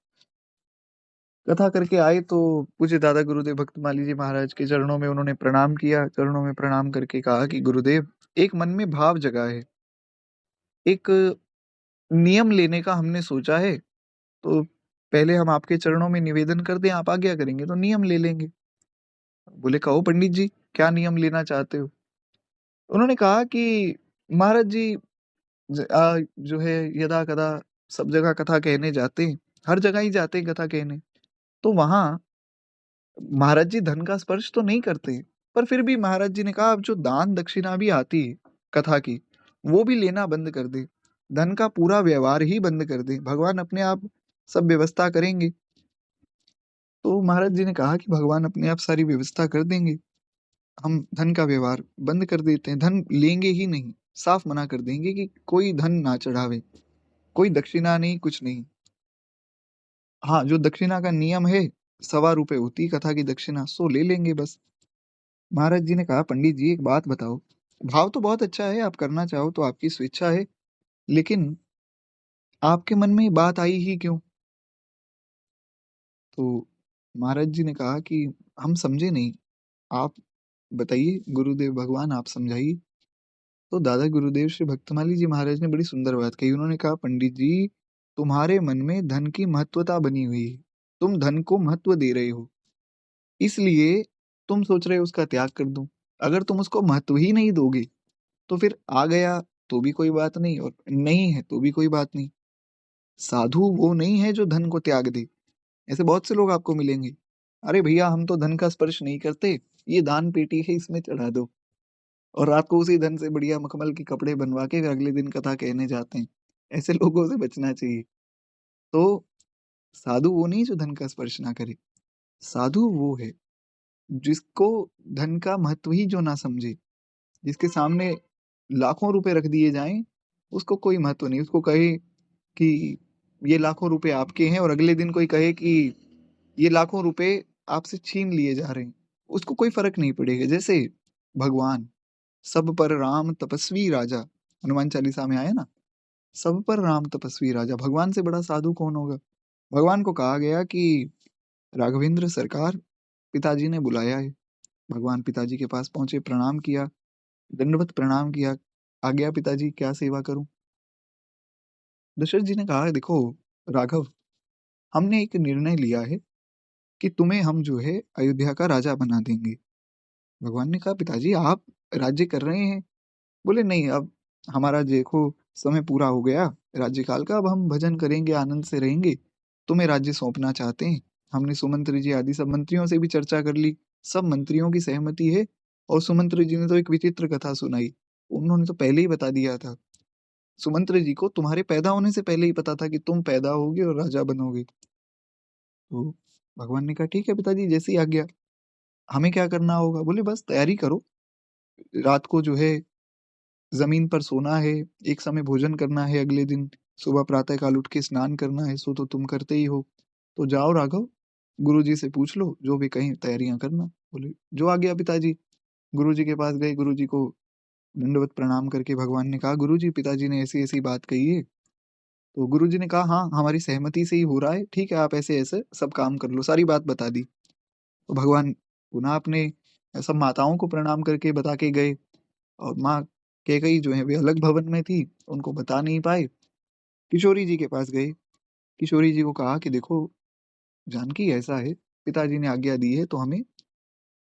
कथा करके आए तो पूज्य दादा गुरुदेव भक्तमाली जी महाराज के चरणों में उन्होंने प्रणाम किया, चरणों में प्रणाम करके कहा कि गुरुदेव, एक मन में भाव जगा है, एक नियम लेने का हमने सोचा है, तो पहले हम आपके चरणों में निवेदन कर दें, आप आज्ञा करेंगे तो नियम ले लेंगे। बोले कहो पंडित जी, क्या नियम लेना चाहते हो? उन्होंने कहा कि महाराज जी जो है यदा-कदा सब जगह कथा कहने जाते हैं, हर जगह ही जाते हैं कथा कहने, तो वहाँ महाराज जी धन का स्पर्श तो नहीं करते, पर फिर भी महाराज जी ने कहा अब जो दान दक्षिणा भी आती है कथा की, वो भी लेना बंद कर दे। धन का पूरा व्यवहार ही बंद कर दे। भगवान अपने आप सब व्यवस्था करेंगे। तो महाराज जी ने कहा कि भगवान अपने आप सारी व्यवस्था कर देंगे। हम धन का व्यवहार बंद कर देते हैं, धन लेंगे ही नहीं। साफ मना कर देंगे कि कोई धन ना चढ़ावे, कोई दक्षिणा नहीं, कुछ नहीं। हाँ, जो दक्षिणा का नियम है, ₹1.25 होती है कथा की दक्षिणा, सो ले लेंगे बस। महाराज जी ने कहा, "पंडित जी एक बात बताओ, भाव तो बहुत अच्छा है, आप करना चाहो तो आपकी स्वेच्छा है, लेकिन आपके मन में ये बात आई ही क्यों?" तो महाराज जी ने कहा कि, "हम समझे नहीं, आप बताइए गुरुदेव भगवान आप समझाइए।" तो दादा गुरुदेव श्री भक्तमाली जी महाराज ने बड़ी सुंदर बात कही। उन्होंने कहा, "पंडित जी, तुम्हारे मन में धन की महत्वता बनी हुई है। तुम धन को महत्व दे रहे हो, इसलिए तुम सोच रहे हो उसका त्याग कर दूँ। अगर तुम उसको महत्व ही नहीं दोगे तो फिर आ गया तो भी कोई बात नहीं और नहीं है तो भी कोई बात नहीं। साधु वो नहीं है जो धन को त्याग दे। ऐसे बहुत से लोग आपको मिलेंगे। अरे भैया हम तो धन का स्पर्श नहीं करते, ये दान पेटी है इसमें चढ़ा दो। और रात को उसी धन से बढ़िया मखमल के कपड़े बनवा के फिर अगले दिन कथा कहने जाते हैं। ऐसे लोगों से बचना चाहिए। तो साधु वो नहीं जो धन का स्पर्श ना करे। साधु वो है जिसको धन का महत्व ही जो ना समझे। जिसके सामने लाखों रुपए रख दिए जाएँ, उसको कोई महत्व नहीं। उसको कहे कि ये लाखों रुपए आपके हैं और अगले दिन कोई कहे कि ये लाखों रुपए आपसे छीन लिए जा रहे हैं, उसको कोई फ़र्क नहीं पड़ेगा। जैसे भगवान, सब पर राम तपस्वी राजा, हनुमान चालीसा में आया ना, सब पर राम तपस्वी राजा, भगवान से बड़ा साधु कौन होगा? भगवान को कहा गया कि राघवेंद्र सरकार, पिताजी ने बुलाया है। भगवान पिताजी के पास पहुँचे, प्रणाम किया, दंडवत प्रणाम किया, "आज्ञा पिताजी क्या सेवा करूँ?" दशरथ जी ने कहा, "देखो राघव, हमने एक निर्णय लिया है कि तुम्हें हम जो है अयोध्या का राजा बना देंगे।" भगवान ने कहा, "पिताजी आप राज्य कर रहे हैं?" बोले, "नहीं, अब हमारा देखो समय पूरा हो गया राज्यकाल का, अब हम भजन करेंगे, आनंद से रहेंगे। तुम्हें राज्य सौंपना चाहते हैं।" हमने सुमंत्र जी आदि सब मंत्रियों से भी चर्चा कर ली। सब मंत्रियों की सहमति है और सुमंत्र जी ने तो एक विचित्र कथा सुनाई। उन्होंने तो पहले ही बता दिया था। सुमंत्र जी को तुम्हारे पैदा होने से पहले ही पता था कि तुम पैदा होगे और राजा बनोगे। तो भगवान ने कहा, "ठीक है पिताजी, जैसी आज्ञा। हमें क्या करना होगा?" बोले, "बस तैयारी करो। रात को जो है ज़मीन पर सोना है, एक समय भोजन करना है अगले दिन, सुबह प्रातः काल उठ के स्नान करना है, सो तो तुम करते ही हो। तो जाओ राघव, गुरुजी से पूछ लो, जो भी कहें तैयारियाँ करना।" बोले, "जो आज्ञा पिताजी।" गुरुजी के पास गए, गुरुजी को दंडवत प्रणाम करके भगवान ने कहा, "गुरुजी, पिताजी ने ऐसी-ऐसी बात कही है।" तो गुरुजी ने कहा, "हाँ, हमारी सहमति से ही हो रहा है, ठीक है, आप ऐसे-ऐसे सब काम कर लो।" सारी बात बता दी। तो भगवान पुनः अपने सब माताओं को प्रणाम करके बता के गए और माँ कैकेयी जो है वे अलग भवन में थी, उनको बता नहीं पाए। किशोरी जी के पास गए, किशोरी जी को कहा कि देखो जानकी ऐसा है, पिताजी ने आज्ञा दी है तो हमें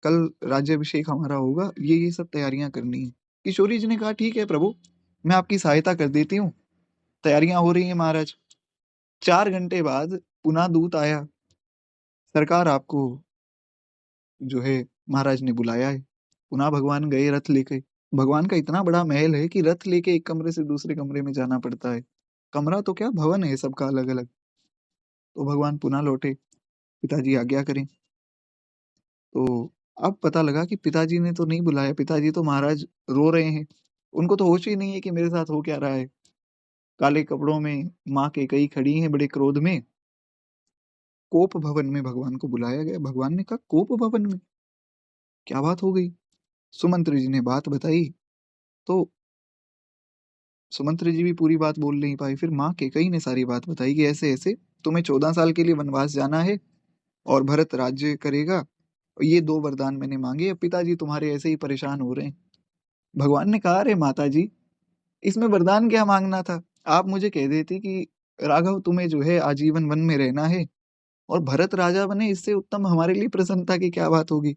कल राज्याभिषेक हमारा होगा, ये सब तैयारियाँ करनी है। किशोरी जी ने कहा, "ठीक है प्रभु, मैं आपकी सहायता कर देती हूँ, तैयारियाँ हो रही हैं महाराज।" 4 घंटे बाद पुनः दूत आया, "सरकार आपको जो है महाराज ने बुलाया है।" पुनः भगवान गए रथ लेके। भगवान का इतना बड़ा महल है कि रथ लेके एक कमरे से दूसरे कमरे में जाना पड़ता है। कमरा तो क्या भवन है सबका अलग-अलग। तो भगवान पुनः लौटे, पिताजी आज्ञा करें। तो अब पता लगा कि पिताजी ने तो नहीं बुलाया, पिताजी तो महाराज रो रहे हैं। उनको तो होश ही नहीं है कि मेरे साथ हो क्या रहा है। काले कपड़ों में माँ कैकेयी खड़ी हैं बड़े क्रोध में। कोप भवन में भगवान को बुलाया गया। भगवान ने कहा, "कोप भवन में? क्या बात हो गई?" सुमंत्र जी ने बात बताई, तो सुमंत्र जी भी पूरी बात बोल नहीं पाए। फिर माँ कैकेयी ने सारी बात बताई कि ऐसे-ऐसे तुम्हें 14 साल के लिए वनवास जाना है और भरत राज्य करेगा। और ये 2 वरदान मैंने माँगे, अब पिताजी तुम्हारे ऐसे ही परेशान हो रहे हैं। भगवान ने कहा, "अरे माताजी, इसमें वरदान क्या माँगना था? आप मुझे कह देती कि राघव तुम्हें जो है आजीवन वन में रहना है और भरत राजा बने, इससे उत्तम हमारे लिए प्रसन्नता की क्या बात होगी?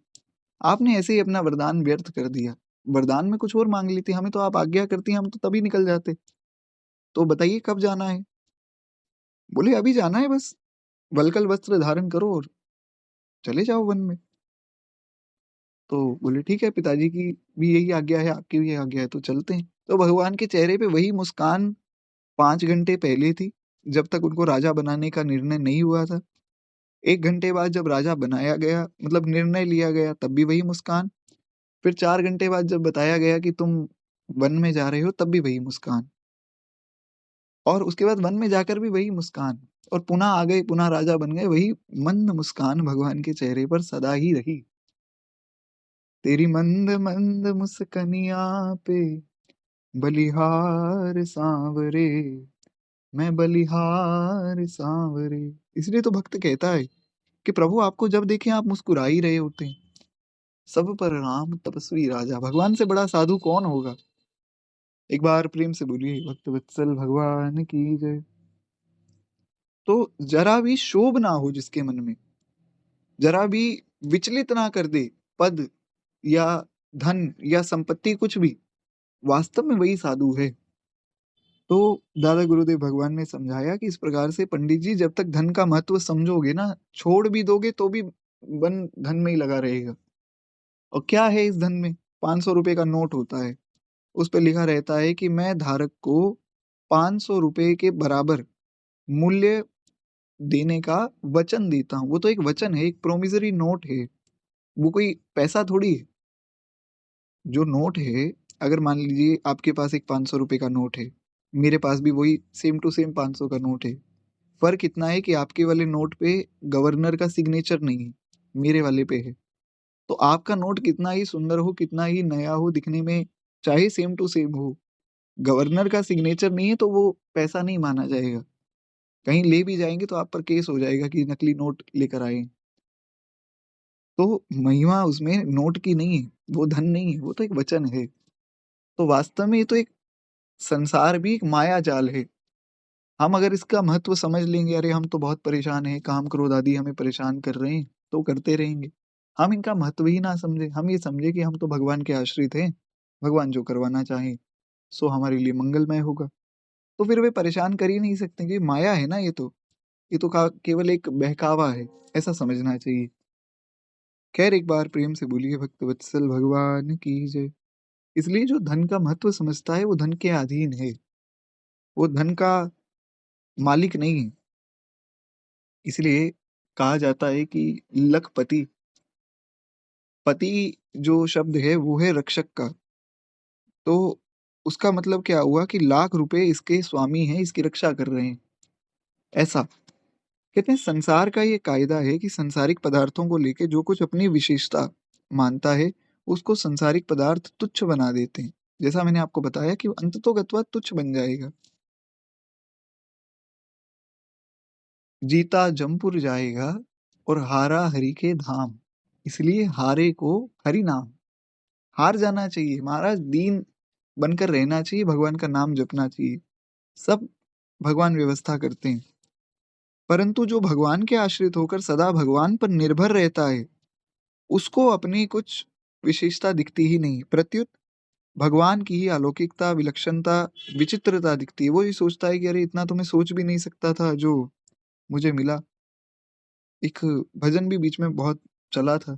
आपने ऐसे ही अपना वरदान व्यर्थ कर दिया। वरदान में कुछ और माँग लेती, हमें तो आप आज्ञा करती, हम तो तभी निकल जाते। तो बताइए कब जाना है?" बोले, "अभी जाना है बस। वल्कल वस्त्र धारण करो और चले जाओ वन में।" तो बोले, "ठीक है, पिताजी की भी यही आज्ञा है, आपकी भी यही आज्ञा है, तो चलते हैं।" तो भगवान के चेहरे पे वही मुस्कान 5 घंटे पहले थी, जब तक उनको राजा बनाने का निर्णय नहीं हुआ था। 1 घंटे बाद जब राजा बनाया गया, मतलब निर्णय लिया गया, तब भी वही मुस्कान। फिर 4 घंटे बाद जब बताया गया कि तुम वन में जा रहे हो, तब भी वही मुस्कान। और उसके बाद वन में जाकर भी वही मुस्कान और पुनः आ गए, पुनः राजा बन गए, वही मंद मुस्कान भगवान के चेहरे पर सदा ही रही। तेरी मंद मंद मुस्कनिया पे बलिहार सांवरे, मैं बलिहार सांवरे। इसलिए तो भक्त कहता है कि प्रभु आपको जब देखें आप मुस्कुरा ही रहे होते हैं। सब पर राम तपस्वी राजा, भगवान से बड़ा साधु कौन होगा? एक बार प्रेम से बोलिए, भक्त वत्सल भगवान की जय। तो जरा भी शोभ ना हो जिसके मन में, जरा भी विचलित ना कर दे पद या धन या संपत्ति कुछ भी, वास्तव में वही साधु है। तो दादा गुरुदेव भगवान ने समझाया कि इस प्रकार से पंडित जी जब तक धन का महत्व समझोगे ना, छोड़ भी दोगे तो भी मन धन में ही लगा रहेगा। और क्या है इस धन में? 500 रुपए का नोट होता है। उस पे लिखा रहता है कि मैं धारक को 500 रुपए के बराबर मूल्य देने का वचन देता हूँ। वो तो एक वचन है, एक प्रोमिसरी नोट है। वो कोई पैसा थोड़ी है। जो नोट है, अगर मान लीजिए आपके पास एक 500 रुपए का नोट है, मेरे पास भी वही सेम टू सेम 500 का नोट है। फ़र्क इतना है कि आपके वाले नोट पे गवर्नर का सिग्नेचर नहीं है, मेरे वाले पे है। तो आपका नोट कितना ही सुंदर हो, कितना ही नया हो दिखने में, चाहे सेम टू सेम हो, गवर्नर का सिग्नेचर नहीं है तो वो पैसा नहीं माना जाएगा। कहीं ले भी जाएँगे तो आप पर केस हो जाएगा कि नकली नोट लेकर आए हैं। तो महिमा उसमें नोट की नहीं है, वो धन नहीं है, वो तो एक वचन है। तो वास्तव में ये तो एक संसार भी एक माया जाल है। हम अगर इसका महत्व समझ लेंगे, अरे हम तो बहुत परेशान हैं, काम क्रोध आदि हमें परेशान कर रहे हैं, तो करते रहेंगे। हम इनका महत्व ही ना समझें, हम ये समझें कि हम तो भगवान के आश्रित हैं, भगवान जो करवाना चाहें, सो हमारे लिए मंगलमय होगा। तो फिर वे परेशान कर ही नहीं सकते, ये माया है ना ये तो। ये तो का केवल एक बहकावा है, ऐसा समझना चाहिए। खैर एक बार प्रेम से बोलिए भक्तवत्सल भगवान की जय। इसलिए जो धन का महत्व समझता है, वो धन के अधीन है, वो धन का मालिक नहीं है। इसलिए कहा जाता है कि लखपति, पति जो शब्द है वो है रक्षक का। तो उसका मतलब क्या हुआ कि लाख रुपए इसके स्वामी हैं, इसकी रक्षा कर रहे हैं, ऐसा। कहते हैं संसार का ये कायदा है कि सांसारिक पदार्थों को लेके जो कुछ अपनी विशेषता मानता है, उसको सांसारिक पदार्थ तुच्छ बना देते हैं। जैसा मैंने आपको बताया कि वो अंततोगत्वा तुच्छ बन जाएगा। जीता जमपुर जाएगा और हारा हरि के धाम। इसलिए हारे को हरि नाम, हार जाना चाहिए महाराज, दीन बनकर रहना चाहिए, भगवान का नाम जपना चाहिए। सब भगवान व्यवस्था करते हैं, परंतु जो भगवान के आश्रित होकर सदा भगवान पर निर्भर रहता है, उसको अपनी कुछ विशेषता दिखती ही नहीं, प्रत्युत भगवान की ही अलौकिकता, विलक्षणता, विचित्रता दिखती है। वो ये सोचता है कि अरे इतना तो मैं सोच भी नहीं सकता था जो मुझे मिला। एक भजन भी बीच में बहुत चला था,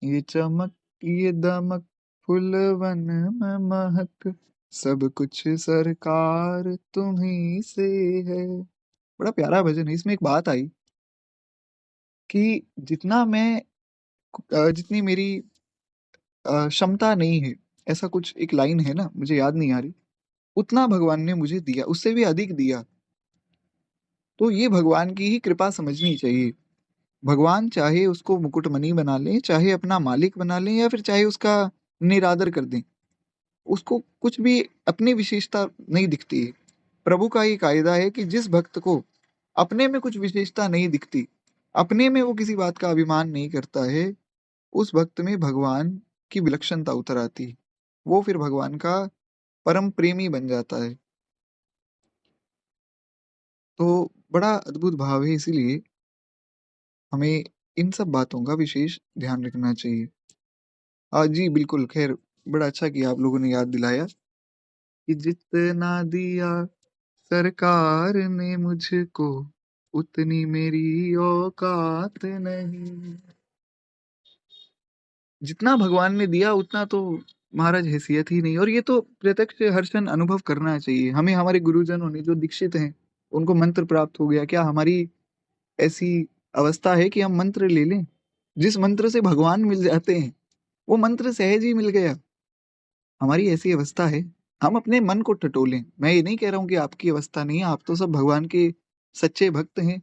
ये चमक ये दमक फूलवन में महक, सब कुछ सरकार तुम्ही से है। बड़ा प्यारा भजन है। इसमें एक बात आई कि जितना मैं जितनी मेरी क्षमता नहीं है, ऐसा कुछ एक लाइन है ना, मुझे याद नहीं आ रही, उतना भगवान ने मुझे दिया, उससे भी अधिक दिया। तो ये भगवान की ही कृपा समझनी चाहिए। भगवान चाहे उसको मुकुटमणि बना लें, चाहे अपना मालिक बना लें, या फिर चाहे उसका निरादर कर दें, उसको कुछ भी अपनी विशेषता नहीं दिखती है। प्रभु का ये कायदा है कि जिस भक्त को अपने में कुछ विशेषता नहीं दिखती, अपने में वो किसी बात का अभिमान नहीं करता है, उस भक्त में भगवान की विलक्षणता उतर आती है। वो फिर भगवान का परम प्रेमी बन जाता है। तो बड़ा अद्भुत भाव है, इसीलिए हमें इन सब बातों का विशेष ध्यान रखना चाहिए। जी बिल्कुल, ख़ैर बड़ा अच्छा किया आप लोगों ने याद दिलाया कि जितना दिया सरकार ने मुझको, उतनी मेरी औकात नहीं। जितना भगवान ने दिया उतना तो महाराज हैसियत ही नहीं। और ये तो प्रत्यक्ष हर्षण अनुभव करना चाहिए हमें। हमारे गुरुजनों ने जो दीक्षित हैं, उनको मंत्र प्राप्त हो गया, क्या हमारी ऐसी अवस्था है कि हम मंत्र ले लें? जिस मंत्र से भगवान मिल जाते हैं, वो मंत्र सहज ही मिल गया। हमारी ऐसी अवस्था है, हम अपने मन को टटोलें। मैं ये नहीं कह रहा हूँ कि आपकी अवस्था नहीं है, आप तो सब भगवान के सच्चे भक्त हैं,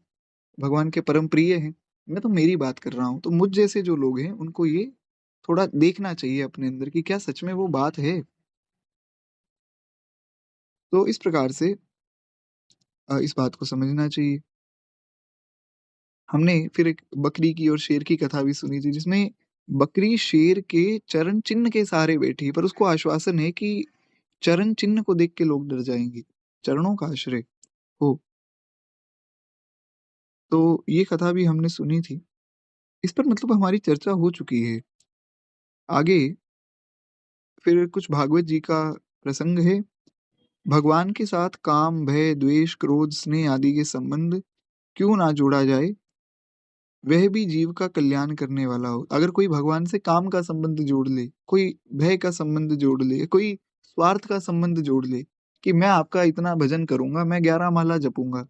भगवान के परम प्रिय हैं। मैं तो मेरी बात कर रहा हूँ। तो मुझ जैसे जो लोग हैं, उनको ये थोड़ा देखना चाहिए अपने अंदर कि क्या सच में वो बात है। तो इस प्रकार से इस बात को समझना चाहिए। हमने फिर एक बकरी की और शेर की कथा भी सुनी थी, जिसमें बकरी शेर के चरण चिन्ह के सहारे बैठी है, पर उसको आश्वासन है कि चरण चिन्ह को देख के लोग डर जाएंगे, चरणों का आश्रय हो। तो ये कथा भी हमने सुनी थी। इस पर मतलब हमारी चर्चा हो चुकी है। आगे फिर कुछ भागवत जी का प्रसंग है। भगवान के साथ काम, भय, द्वेष, क्रोध, स्नेह आदि के संबंध क्यों ना जोड़ा जाए, वह भी जीव का कल्याण करने वाला हो। अगर कोई भगवान से काम का संबंध जोड़ ले, कोई भय का संबंध जोड़ ले, कोई स्वार्थ का संबंध जोड़ ले कि मैं आपका इतना भजन करूंगा, मैं 11 माला जपूंगा,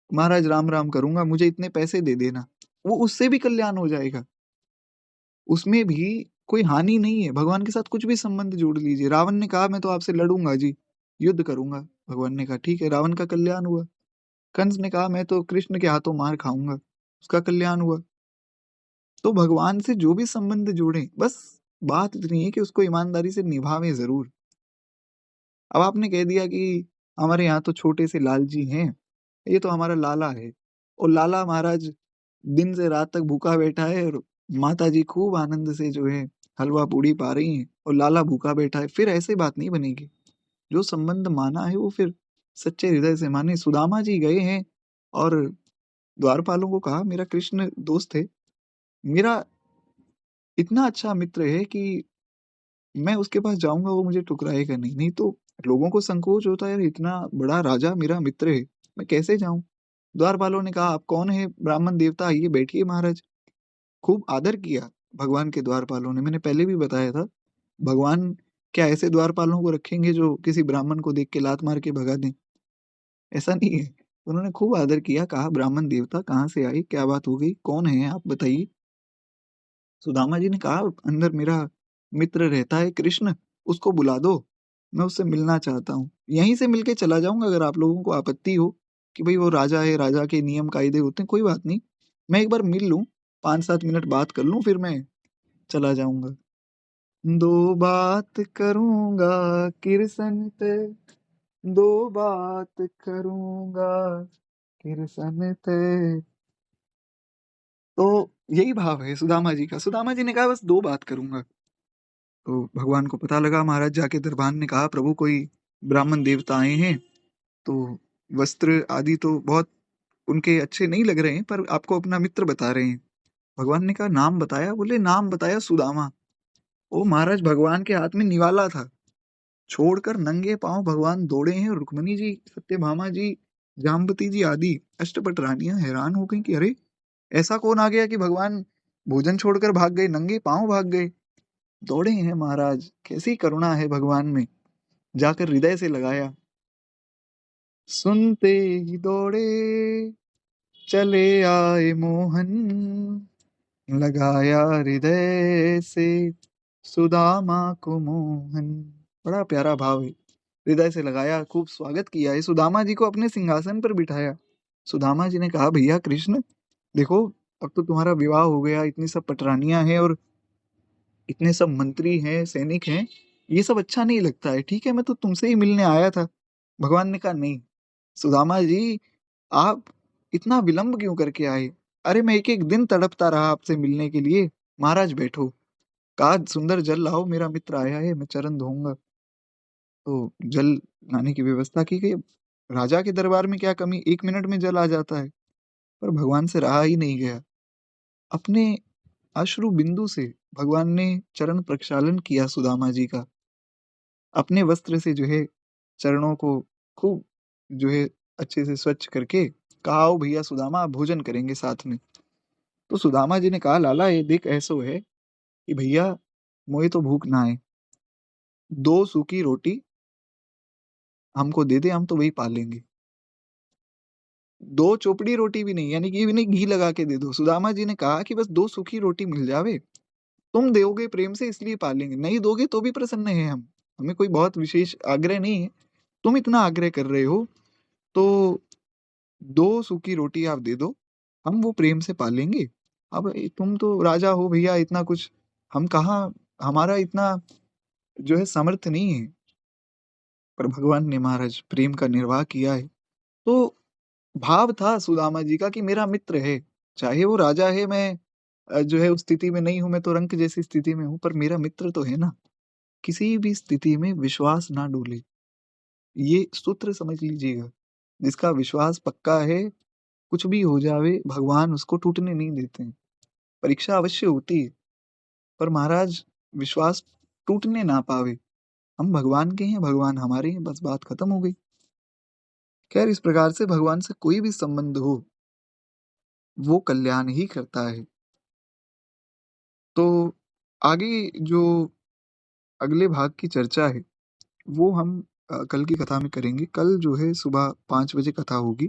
महाराज राम राम करूंगा, मुझे इतने पैसे दे देना, वो उससे भी कल्याण हो जाएगा। उसमें भी कोई हानि नहीं है। भगवान के साथ कुछ भी संबंध जोड़ लीजिए। रावण ने कहा मैं तो आपसे लड़ूंगा जी, युद्ध करूंगा। भगवान ने कहा ठीक है, रावण का कल्याण हुआ। कंस ने कहा मैं तो कृष्ण के हाथों मार खाऊंगा, उसका कल्याण हुआ। तो भगवान से जो भी संबंध जोड़ें, बस बात इतनी है कि उसको ईमानदारी से निभावें जरूर। अब आपने कह दिया कि हमारे यहाँ तो छोटे से लाल जी हैं, ये तो हमारा लाला है, और लाला महाराज दिन से रात तक भूखा बैठा है, और माता जी खूब आनंद से जो है हलवा पूड़ी पा रही हैं, और लाला भूखा बैठा है, फिर ऐसे बात नहीं बनेगी। जो संबंध माना है वो फिर सच्चे हृदय से माने। सुदामा जी गए हैं और द्वारपालों को कहा मेरा कृष्ण दोस्त है, मेरा इतना अच्छा मित्र है कि मैं उसके पास जाऊंगा वो मुझे ठुकराएगा नहीं। नहीं तो लोगों को संकोच होता है, यार इतना बड़ा राजा मेरा मित्र है, मैं कैसे जाऊं। द्वारपालों ने कहा आप कौन है, ब्राह्मण देवता, आइए बैठिए महाराज। खूब आदर किया भगवान के द्वारपालों ने। मैंने पहले भी बताया था, भगवान क्या ऐसे द्वारपालों को रखेंगे जो किसी ब्राह्मण को देख के लात मार के भगा दें? ऐसा नहीं है। उन्होंने खूब आदर किया, कहा ब्राह्मण देवता कहाँ से आए? क्या बात हो गई? कौन हैं आप बताइए? सुदामा जी ने कहा अंदर मेरा मित्र रहता है कृष्ण, उसको बुला दो, मैं उससे मिलना चाहता हूँ। यहीं से मिलके चला जाऊँगा अगर आप लोगों को आपत्ति हो कि भई वो राजा है, राजा के नियम कायदे होते हैं, कोई बात नहीं। मैं एक बार मिल लूँ, 5-7 मिनट बात कर लूँ फिर मैं चला जाऊँगा। दो बात करूँगा कृष्ण ते, दो बात करूँगा कृष्ण ते। तो यही भाव है सुदामा जी का। सुदामा जी ने कहा बस 2 बात करूँगा। तो भगवान को पता लगा, महाराज जाके दरबान ने कहा प्रभु कोई ब्राह्मण देवता आए हैं, तो वस्त्र आदि तो बहुत उनके अच्छे नहीं लग रहे हैं, पर आपको अपना मित्र बता रहे हैं। भगवान ने कहा नाम बताया? बोले नाम बताया सुदामा। ओ महाराज भगवान के हाथ में निवाला था, छोड़कर नंगे पांव भगवान दौड़े हैं। रुक्मणी जी, सत्यभामा जी, जाम्बती जी आदि अष्टपट रानियां हैरान हो गई कि अरे ऐसा कौन आ गया कि भगवान भोजन छोड़कर भाग गए, नंगे पांव भाग गए। दौड़े हैं महाराज, कैसी करुणा है भगवान में। जाकर हृदय से लगाया, सुनते ही दौड़े चले आए मोहन, लगाया हृदय से सुदामा को मोहन। बड़ा प्यारा भाव है। हृदय से लगाया, खूब स्वागत किया है, सुदामा जी को अपने सिंहासन पर बिठाया। सुदामा जी ने कहा भैया कृष्ण देखो, अब तो तुम्हारा विवाह हो गया, इतनी सब पटरानियां हैं और इतने सब मंत्री हैं, सैनिक हैं, ये सब अच्छा नहीं लगता है, ठीक है मैं तो तुमसे ही मिलने आया था। भगवान ने कहा नहीं, सुदामा जी आप इतना विलंब क्यों करके आए? अरे मैं एक एक दिन तड़पता रहा आपसे मिलने के लिए। महाराज बैठो, कहा सुंदर जल लाओ, मेरा मित्र आया है, मैं चरण धोऊंगा। तो जल लाने की व्यवस्था की गई। राजा के दरबार में क्या कमी, 1 मिनट में जल आ जाता है। पर भगवान से रहा ही नहीं गया। अपने अश्रु बिंदु से भगवान ने चरण प्रक्षालन किया सुदामा जी का। अपने वस्त्र से जो है चरणों को खूब जो है अच्छे से स्वच्छ करके कहा आओ भैया सुदामा आप भोजन करेंगे साथ में। तो सुदामा जी ने कहा लाला ये देख ऐसो है कि भैया मोए तो भूख ना है, 2 सूखी रोटी हमको दे दे, हम तो वही पालेंगे। 2 चोपड़ी रोटी भी नहीं, यानी कि ये भी नहीं घी लगा के दे दो। सुदामा जी ने कहा कि बस 2 सूखी रोटी मिल जावे, तुम दोगे प्रेम से इसलिए पालेंगे, नहीं दोगे तो भी प्रसन्न है हम, हमें कोई बहुत विशेष आग्रह नहीं है। तुम इतना आग्रह कर रहे हो तो 2 सूखी रोटी आप दे दो, हम वो प्रेम से पालेंगे। अब तुम तो राजा हो भैया, इतना कुछ हम कहाँ, हमारा इतना जो है सामर्थ्य नहीं है। पर भगवान ने महाराज प्रेम का निर्वाह किया है। तो भाव था सुदामा जी का कि मेरा मित्र है, चाहे वो राजा है, मैं जो है उस स्थिति में नहीं हूँ, मैं तो रंक जैसी स्थिति में हूँ, पर मेरा मित्र तो है ना। किसी भी स्थिति में विश्वास ना डोले, ये सूत्र समझ लीजिएगा। जिसका विश्वास पक्का है, कुछ भी हो जावे, भगवान उसको टूटने नहीं देते हैं। परीक्षा अवश्य होती है, पर महाराज विश्वास टूटने ना पावे। हम भगवान के हैं, भगवान हमारे हैं, बस बात खत्म हो गई। खैर इस प्रकार से भगवान से कोई भी संबंध हो, वो कल्याण ही करता है। तो आगे जो अगले भाग की चर्चा है, वो हम कल की कथा में करेंगे। कल जो है सुबह 5 बजे कथा होगी,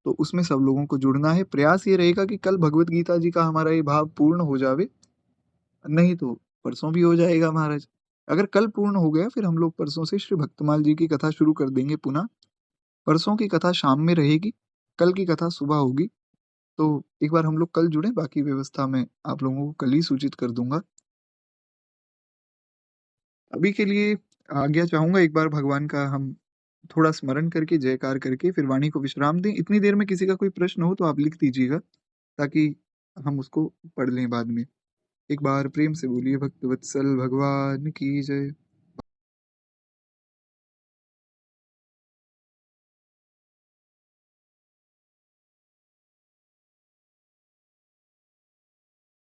तो उसमें सब लोगों को जुड़ना है। प्रयास ये रहेगा कि कल भगवत गीता जी का हमारा ये भाव पूर्ण हो जावे, नहीं तो परसों भी हो जाएगा महाराज। अगर कल पूर्ण हो गया फिर हम लोग परसों से श्री भक्तमाल जी की कथा शुरू कर देंगे पुनः। परसों की कथा शाम में रहेगी, कल की कथा सुबह होगी। तो एक बार हम लोग कल जुड़े, बाकी व्यवस्था मैं आप लोगों को कल ही सूचित कर दूंगा। अभी के लिए आज्ञा चाहूंगा, एक बार भगवान का हम थोड़ा स्मरण करके जयकार करके फिर वाणी को विश्राम दें। इतनी देर में किसी का कोई प्रश्न हो तो आप लिख दीजिएगा, ताकि हम उसको पढ़ लें बाद में। एक बार प्रेम से बोलिए भक्त वत्सल भगवान की जय।